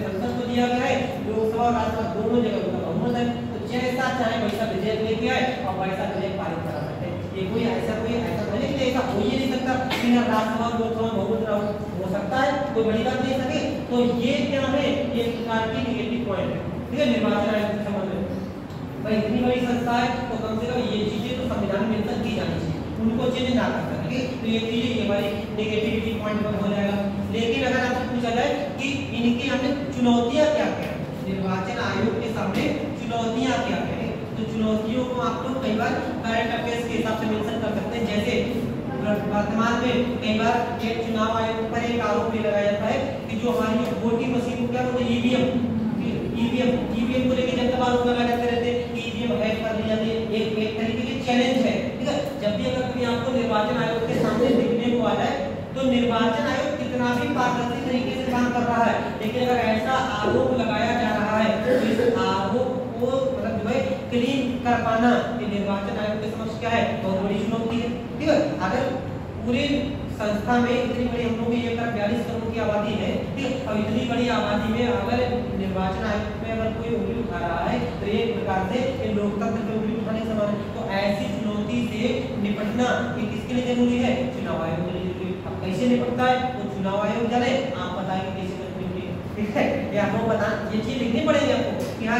संसद को दिया गया है। लोकसभा और राज्यसभा दोनों जगह उनका बहुमत है, तो जैसा चाहे वैसा विधेयक लेके आए और वैसा विधेयक पारित करा सकते हैं। ये कोई ऐसा नहीं कि ऐसा हो ही नहीं सकता कि ना राज्यसभा लोकसभा बहुमत हो सकता है, कोई बड़ी बात नहीं सके। तो ये क्या है, ये प्रकार की नेगेटिव पॉइंट है। ठीक है, निर्वाचन आयोग से समझ लो भाई इतनी बड़ी संस्था है तो कम से कम ये चीजें तो संविधान में मेंशन की जानी चाहिए, उनको चेंज ना कर सकते। ठीक है, तो ये चीजें ये हमारी नेगेटिविटी पॉइंट पर हो जाएगा। लेकिन अगर आपसे पूछा जाए कि इनकी हमने चुनौतियां क्या क्या है, निर्वाचन आयोग के सामने चुनौतियां क्या क्या है, तो चुनौतियों को आप लोग कई बार करंट अफेयर्स के हिसाब से मेंशन कर सकते हैं। जैसे वर्तमान में कई बार ये चुनाव आयोग पर एक आरोप भी लगाया जाता है कि जो हमारी वोटिंग मशीन क्या होती है, ईवीएम को लेकर जनता आरोप लगाए जाते रहते हैं कि ईवीएम हैक कर ली जाती है। एक तरीके की चैलेंज है। ठीक है, जब भी अगर कभी आपको निर्वाचन आयोग के सामने देखने को आ जाए तो निर्वाचन आयोग कितना भी पारदर्शी तरीके से काम कर रहा है, लेकिन अगर ऐसा आरोप लगाया जा रहा है तो इस आरोप को मतलब जो है क्लीन कर पाना ये निर्वाचन आयोग के समक्ष क्या है, बहुत बड़ी चुनौती है। ठीक है, अगर पूरे संस्था में इतनी बड़ी हम लोग की 42 करोड़ की आबादी है, ठीक है, और इतनी बड़ी आबादी में अगर निर्वाचन आयोग में अगर कोई उंगली उठा रहा है तो ये प्रकार से लोकतंत्र पे उंगली उठाने के समान है। तो ऐसी चुनौती से निपटना ये किसके लिए जरूरी है, चुनाव आयोग के लिए जरूरी है। अब कैसे निपटता है वो चुनाव आयोग जाने, आप बताएंगे कैसे निपटेंगे। ठीक है, ये आपको बता ये चीज लिखनी पड़ेगी आपको कि हाँ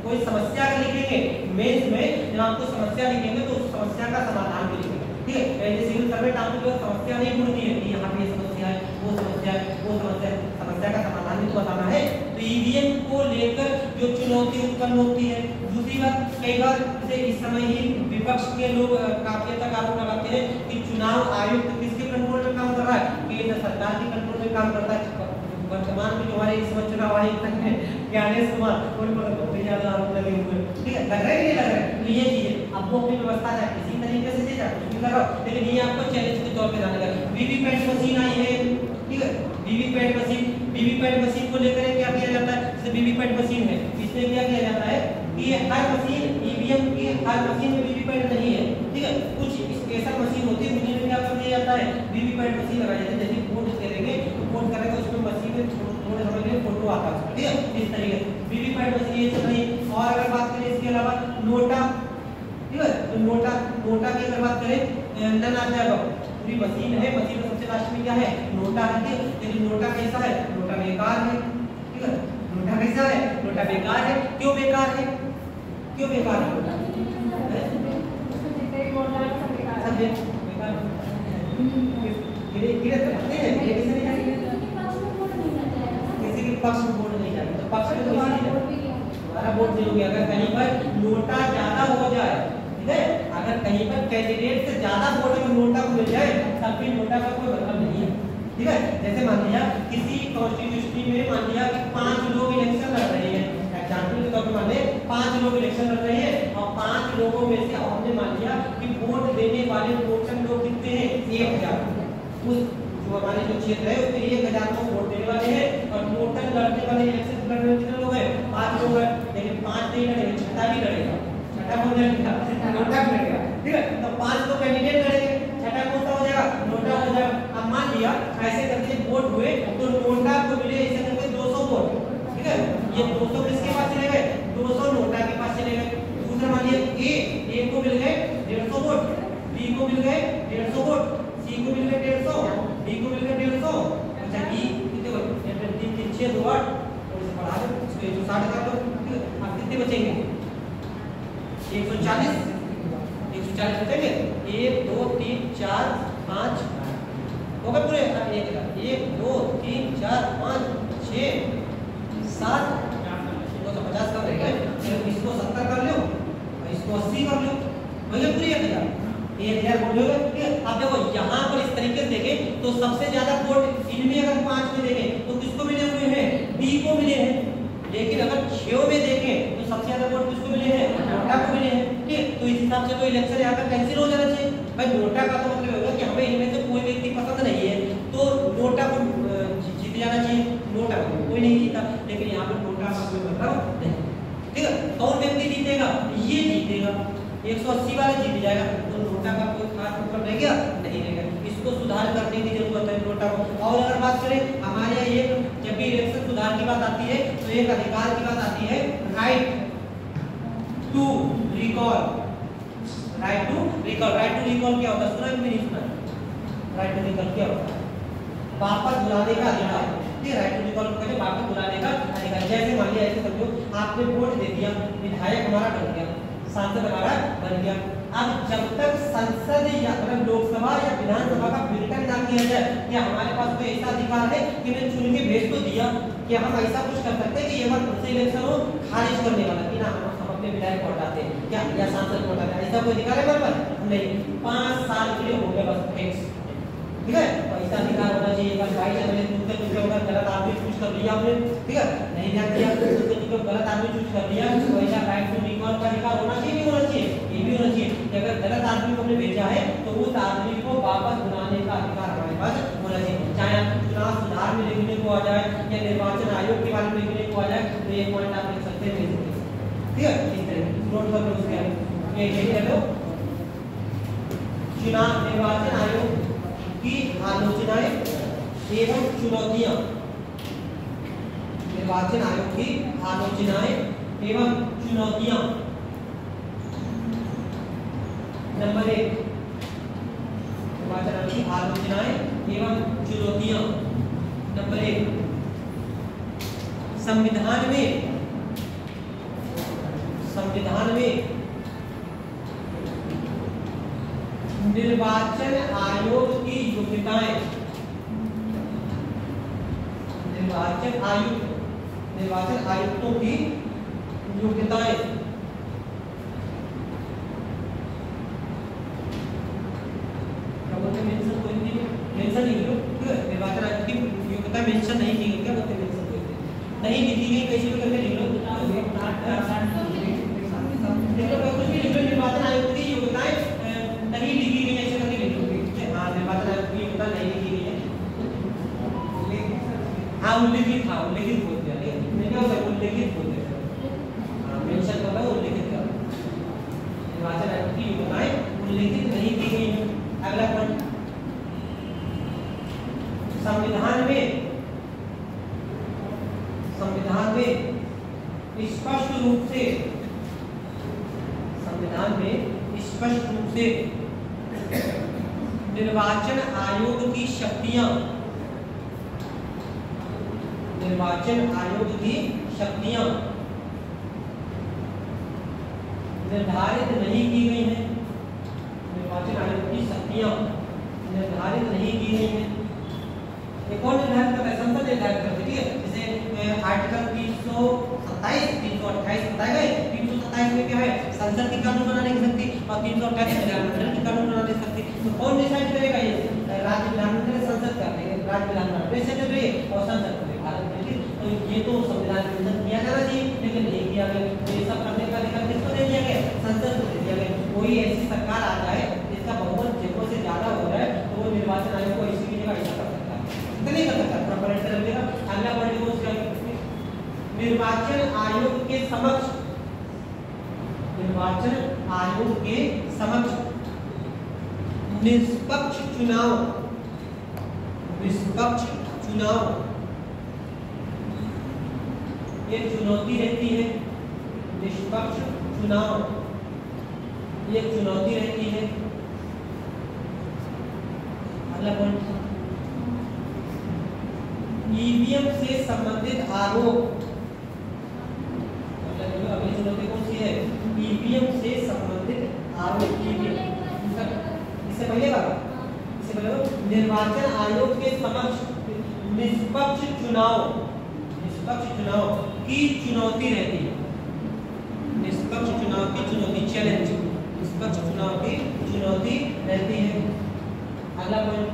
कोई समस्या का लिखेंगे मेंस में, जब आपको समस्या लिखेंगे तो उस समस्या का समाधान भी लिखेंगे। ठीक है, जैसे सिविल सर्वेंट आपको जो समस्या नहीं ढूंढनी है कि यहाँ पे समस्या है, वो समस्या है, वो समस्या है, समस्या का समाधान भी तो बताना है। तो ईवीएम को लेकर जो चुनौती उत्पन्न होती है। दूसरी बात, कई बार जैसे इस समय ही विपक्ष के लोग काफी तक आरोप लगाते हैं कि चुनाव आयुक्त किसके कंट्रोल में काम कर रहा है, केंद्र सरकार के कंट्रोल में काम करता है। वर्तमान में जो हमारे इस समय चुनाव आयुक्त है ज्ञानेश कुमार कोई मतलब बहुत ज्यादा आरोप लगे हुए हैं, ठीक है, लग रहा है नहीं लग रहा है, तो ये चीज है। अब वो अपनी व्यवस्था है किसी तरीके से चाहे कुछ भी करो, लेकिन ये आपको चैलेंज के तौर पे जानेगा। वीवीपैट मशीन आई है, ठीक है, वीवीपैट मशीन को लेकर क्या किया जाता है, जैसे वीवीपैट मशीन है, इसमें क्या किया जाता है कि हर मशीन ईवीएम की हर मशीन में वीवीपैट नहीं है, ठीक है, कुछ स्पेशल मशीन होती है उन्हीं में क्या कर दिया जाता है वीवीपैट मशीन लगाई जाती है। जैसे वोट करेंगे तो वोट करेंगे उसमें मशीन में थोड़े समय के लिए फोटो आता है, ठीक है, इस तरीके से वीवीपैट मशीन ये चल रही है। और अगर बात करें इसके अलावा नोटा, ठीक है, तो नोटा की अगर बात करें नन आ जाएगा, पूरी मशीन है, मशीन में सबसे लास्ट में क्या है नोटा है, लेकिन नोटा कैसा है, नोटा बेकार है, ठीक है, नोटा कैसा है, नोटा बेकार है। क्यों बेकार है, क्यों बेकार है, सब बेकार किसी के पक्ष में वोट नहीं जाएगा, तो पक्ष में हमारा वोट देंगे। अगर कहीं पर नोटा ज्यादा हो जाए, ठीक है, अगर कहीं पर कैंडिडेट से ज्यादा वोट अगर नोटा को मिल जाए तब भी नोटा का कोई मतलब नहीं है, ठीक है। जैसे मान लिया किसी कॉन्स्टिट्यूशन में मान लिया कि 5 लोग इलेक्शन लड़ रहे हैं, एग्जांपल के तौर पे मान ले 5 लोग इलेक्शन लड़ रहे हैं और 5 लोगों में से हमने मान लिया कि वोट देने वाले टोटल लोग कितने हैं 1000, उस जो हमारे जो क्षेत्र है उसमें 1000 लोग वोट देने वाले हैं और टोटल लड़ने वाले इलेक्शन लड़ने वाले कितने लोग हैं 5 लोग हैं, लेकिन 5 नहीं लड़ेंगे, छठा भी लड़ेगा, छठा कौन लड़ेगा, नोटा लड़ेगा, ठीक है, तो 5 तो कैंडिडेट लड़ेंगे, छठा कौन सा हो जाएगा, नोटा हो जाएगा। अब मान लिया ऐसे करके वोट हुए तो नोटा को मिले ऐसे करके 200 वोट, ठीक है, ये 200 किसके पास चले गए, 200 नोटा के पास चले गए। दूसरा मान लिया ए को मिल गए 150 वोट, बी को मिल गए 150 वोट, सी को मिल गए 150, डी को मिल गए 150, अच्छा ई कितने वोट, 3 3 6 2 8 और इसे बढ़ा दो, इसको 160 कर दो, ठीक है। अब कितने बचेंगे 140 बचेंगे, 1 2 3 4 5 हो गए पूरे, 1 2 3 4 5 6 7 250 कब रह गए, इसको 70 कर लो और इसको 80 कर लो, भैया पूरी 1000 वोट हो गए, ठीक है। अब देखो यहाँ पर इस तरीके से देखें तो सबसे ज्यादा वोट इनमें अगर 5 में देखें तो किसको मिले हुए हैं, बी को मिले हैं, लेकिन अगर 6 में देखें तो सबसे ज्यादा वोट किसको मिले हैं, नोटा को मिले हैं, ठीक। तो इस हिसाब से तो इलेक्शन यहाँ पर कैंसिल हो जाना चाहिए भाई। नोटा का तो मतलब होगा कि हमें इनमें से कोई व्यक्ति पसंद नहीं है तो नोटा को जीत जाना चाहिए, नोटा को कोई नहीं जीता, लेकिन यहाँ पर नोटा का कोई मतलब नहीं, ठीक है। कौन व्यक्ति जीतेगा, ये जीतेगा, 180 वाला जीत जाएगा, तो नोटा का कोई खास मतलब रहेगा नहीं रहेगा। इसको सुधार करने की जरूरत है नोटा को। और अगर बात करें हमारे यहाँ एक जब भी इलेक्शन सुधार की बात आती है तो एक अधिकार की बात आती है right to recall. Right to recall क्या होता है, सुना कि नहीं सुना, राइट टू रिकॉल क्या होता है, वापस बुलाने का अधिकार, ठीक है। राइट टू रिकॉल कहते हैं वापस बुलाने का अधिकार। जैसे मान लिया ऐसे समझो आपने वोट दे दिया, विधायक हमारा बन गया, सांसद हमारा बन गया, अब जब तक संसद या लोकसभा या विधानसभा का फिल्टर ना किया जाए क्या हमारे पास कोई ऐसा अधिकार है कि मैं चुन के भेज तो दिया, क्या हम ऐसा कुछ कर सकते हैं कि ये बार फिर से इलेक्शन हो खारिज करने वाला कि ना हम अपने विधायक को हटाते हैं क्या या सांसद को हटाते हैं, ऐसा कोई अधिकार है हमारे पास नहीं। 5 साल के लिए हो गया बस फिक्स, ठीक है। ऐसा अधिकार होना चाहिए। अगर भाई हमने दूसरे अगर गलत आदमी चूज कर लिया हमने, ठीक है, नहीं ध्यान दिया तो गलत आदमी चूज कर लिया, तो ऐसा राइट टू रिकॉल का अधिकार होना चाहिए, नहीं होना चाहिए, ये भी होना चाहिए कि अगर गलत आदमी को हमने भेजा है तो उस आदमी को वापस बुलाने का अधिकार हमारे पास होना चाहिए। चाहे आप चुनाव सुधार में लिखने को आ जाए या निर्वाचन आयोग के बारे में लिखने को आ जाए तो ये पॉइंट आप लिख सकते हैं, ठीक है। इस तरह नोट कर लो उसके ये लिख लो, चुनाव निर्वाचन आयोग की आलोचनाएं एवं चुनौतियां, निर्वाचन आयोग की आलोचनाएं एवं चुनौतियां। नंबर 1 निर्वाचन आयोग की आलोचनाएं एवं चुनौतियां। नंबर 1 संविधान में निर्वाचन आयोग की योग्यताएं, निर्वाचन आयुक्तों की योग्यताएं, क्या बोलते हैं मेंशन कोई नहीं, मेंशन नहीं करो, ठीक है। निर्वाचन आयोग की योग्यता मेंशन नहीं की, क्या बोलते हैं मेंशन कोई नहीं, नहीं लिखी गई कैसे भी करके लिख लो, कुछ भी लिख लो। निर्वाचन आयोग की योग्यताएं नहीं लिखी गई ऐसे करके लिख लो। हाँ, निर्वाचन आयोग की योग्यता नहीं लिखी गई है, हाँ उल्लेखित, हाँ उल्लेखित बोल दिया, क्या होता है उल्लेखित बोल दिया, हाँ मेंशन कर रहा है उल्लेखित कर, निर्वाचन आयोग की योग्यताएं उल्लेखित नहीं की गई है। अगला पॉइंट, संविधान में स्पष्ट रूप से, संविधान में स्पष्ट रूप से निर्वाचन आयोग की शक्तियां, निर्वाचन आयोग की शक्तियां निर्धारित नहीं की गई हैं, निर्वाचन आयोग की शक्तियां निर्धारित नहीं की गई हैं। एक और निर्धारित करता है, संसद निर्धारित करती है, ठीक है। जैसे आर्टिकल 327, 328 बताए गए। 327 में क्या है, संसद की कानून बना नहीं सकती, और 328 विधानमंडल की कानून बना नहीं सकती। तो कौन डिसाइड करेगा ये, राज्य विधानमंडल, संसद करते हैं, राज्य विधानमंडल डिसाइड करेंगे और संसद करेगा, भारत में, ठीक। तो ये तो संविधान के अंदर किया जाना चाहिए, लेकिन नहीं किया गया। तो ये सब करने का अधिकार किसको दे दिया गया, संसद को दे दिया गया। कोई ऐसी सरकार आ जाए जिसका बहुमत जेको से ज्यादा हो रहा है, तो वो निर्वाचन आयोग को ऐसी जगह ऐसा कर सकता है, नहीं कर सकता, प्रोपोर्शनल रखेगा। अगला पॉइंट को उसका निर्वाचन आयोग के समक्ष, निर्वाचन आयोग के समक्ष निष्पक्ष चुनाव, निष्पक्ष चुनाव ये चुनौती रहती है, निष्पक्ष चुनाव ये चुनौती रहती है। अगला पॉइंट, ईवीएम से संबंधित आरोप, अगली चुनौती कौन सी है, ईवीएम से संबंधित आरोप। इससे पहले निर्वाचन आयोग के समक्ष निष्पक्ष चुनाव की चुनौती रहती है, निष्पक्ष चुनाव की चुनौती, चैलेंज, निष्पक्ष चुनाव की चुनौती रहती है। अगला पॉइंट,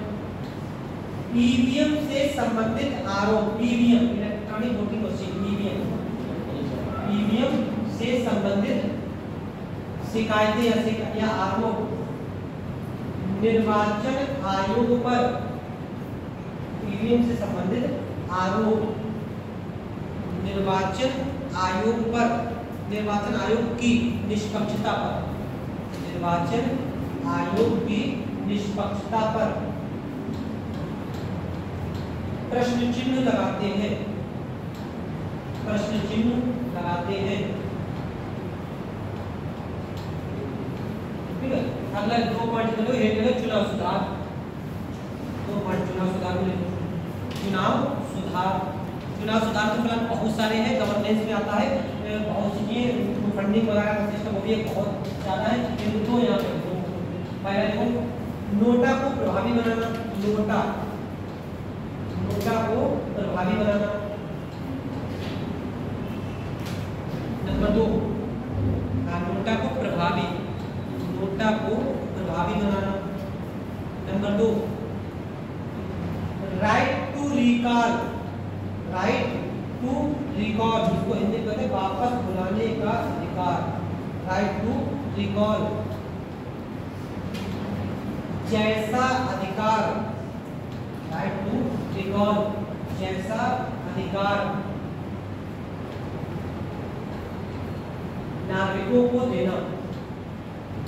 ईवीएम से संबंधित आरोप, EVM electronic voting machine, EVM से संबंधित शिकायतें या आरोप निर्वाचन आयोग पर, ईवीएम से संबंधित आरोप निर्वाचन आयोग पर, निर्वाचन आयोग की निष्पक्षता पर, निर्वाचन आयोग की निष्पक्षता पर प्रश्न चिन्ह लगाते हैं, प्रश्न चिन्ह लगाते हैं, ठीक है। अगला 2 पॉइंट चलो, ये चुनाव सुधार, 2 पॉइंट चुनाव सुधार में, चुनाव सुधार तो फिलहाल बहुत सारे हैं, गवर्नेंस में आता है, बहुत सी फंडिंग वगैरह का सिस्टम वो भी बहुत ज़्यादा है, लेकिन दो यहाँ पे पहला देखो, नोटा को प्रभावी बनाना, नोटा को प्रभावी बनाना। नंबर 2, नोटा को प्रभावी बनाना। नंबर 2, राइट टू रिकॉल, इसको हिंदी कहते हैं वापस बुलाने का अधिकार, राइट टू रिकॉल। जैसा अधिकार, राइट टू रिकॉल, जैसा अधिकार नागरिकों को देना,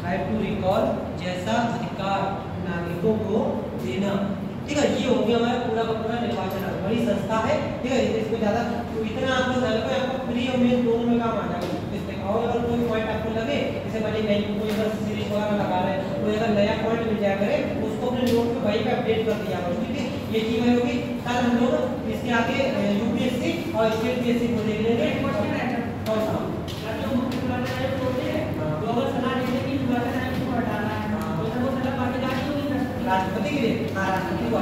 राइट टू रिकॉल, जैसा अधिकार नागरिकों को देना, ठीक है। ये हो गया हमारा पूरा का पूरा निर्वाचन आयोग, बड़ी संस्था है, ठीक है। इसको ज्यादा तो इतना आपको लगेगा, आपको फ्री और मेन दोनों में काम आ जाएगा। और अगर कोई पॉइंट आपको लगे, जैसे मान लीजिए कोई अगर सीरीज वगैरह लगा रहे हैं, कोई अगर नया पॉइंट मिल जाया करे, उसको अपने नोट पे वहीं पे अपडेट कर दिया करो, ठीक है। ये चीज होगी। कल हम लोग इसके आगे यूपीएससी और स्टेट पीएससी को देख लेंगे। कौन सा राष्ट्रपति के लिए, राष्ट्रपति को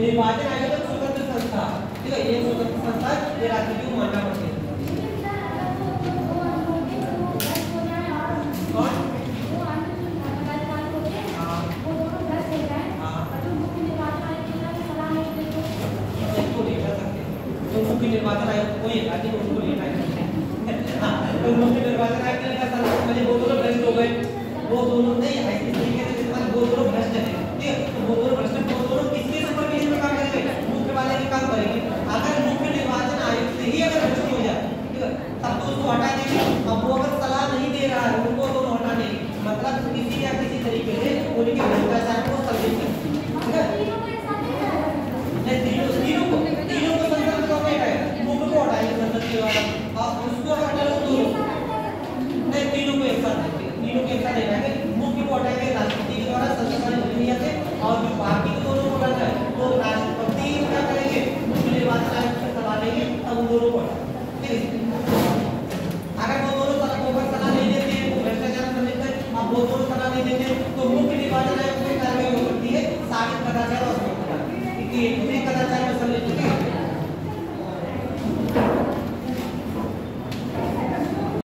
निर्वाचन आयोग एक स्वतंत्र संस्था, ठीक है। ये स्वतंत्र संस्था ये राष्ट्रपति को मानना पड़ती है। कौन? इसको देखा सकते हैं, निर्वाचन आयोग को ये था कि उनको लेना है। हाँ, तो मुख्य निर्वाचन आयुक्त ने कहा सर मुझे वो दोनों भ्रष्ट हो गए, वो दोनों नहीं है इस तरीके से वो दोनों भ्रष्ट है, ठीक है, तो वो दोनों भ्रष्ट वो दोनों किसके सुपरविजन में काम करेंगे, मुख्य वाले के काम करेंगे। अगर मुख्य निर्वाचन आयुक्त से ही अगर भ्रष्ट हो जाए, ठीक है, तब तो उसको हटा देंगे। अब वो अगर सलाह नहीं दे रहा है उनको दोनों हटा देंगे, मतलब किसी या किसी तरीके से उनके भ्रष्टाचार को सर्जित करेंगे, ठीक है। तीनों को संसद में कौन हटाएगा, मुख्य को हटाएंगे संसद के द्वारा, और उसको हटा लो दोनों नहीं, तीनों को एक साथ हटाएंगे, मुख्य को हटाएंगे राष्ट्रपति के द्वारा संसद प्रक्रिया से, और जो बाकी के दोनों को हटाना है तो राष्ट्रपति क्या करेंगे, मुख्य निर्वाचन आयुक्त से सलाह लेंगे, तब उन दोनों को अगर वो दोनों सलाह नहीं देते हैं वो भ्रष्टाचार संदिग्ध है, अब वो दोनों सलाह नहीं देते तो मुख्य निर्वाचन आयुक्त की कार्रवाई हो सकती है, साबित कदाचार और क्योंकि कदाचार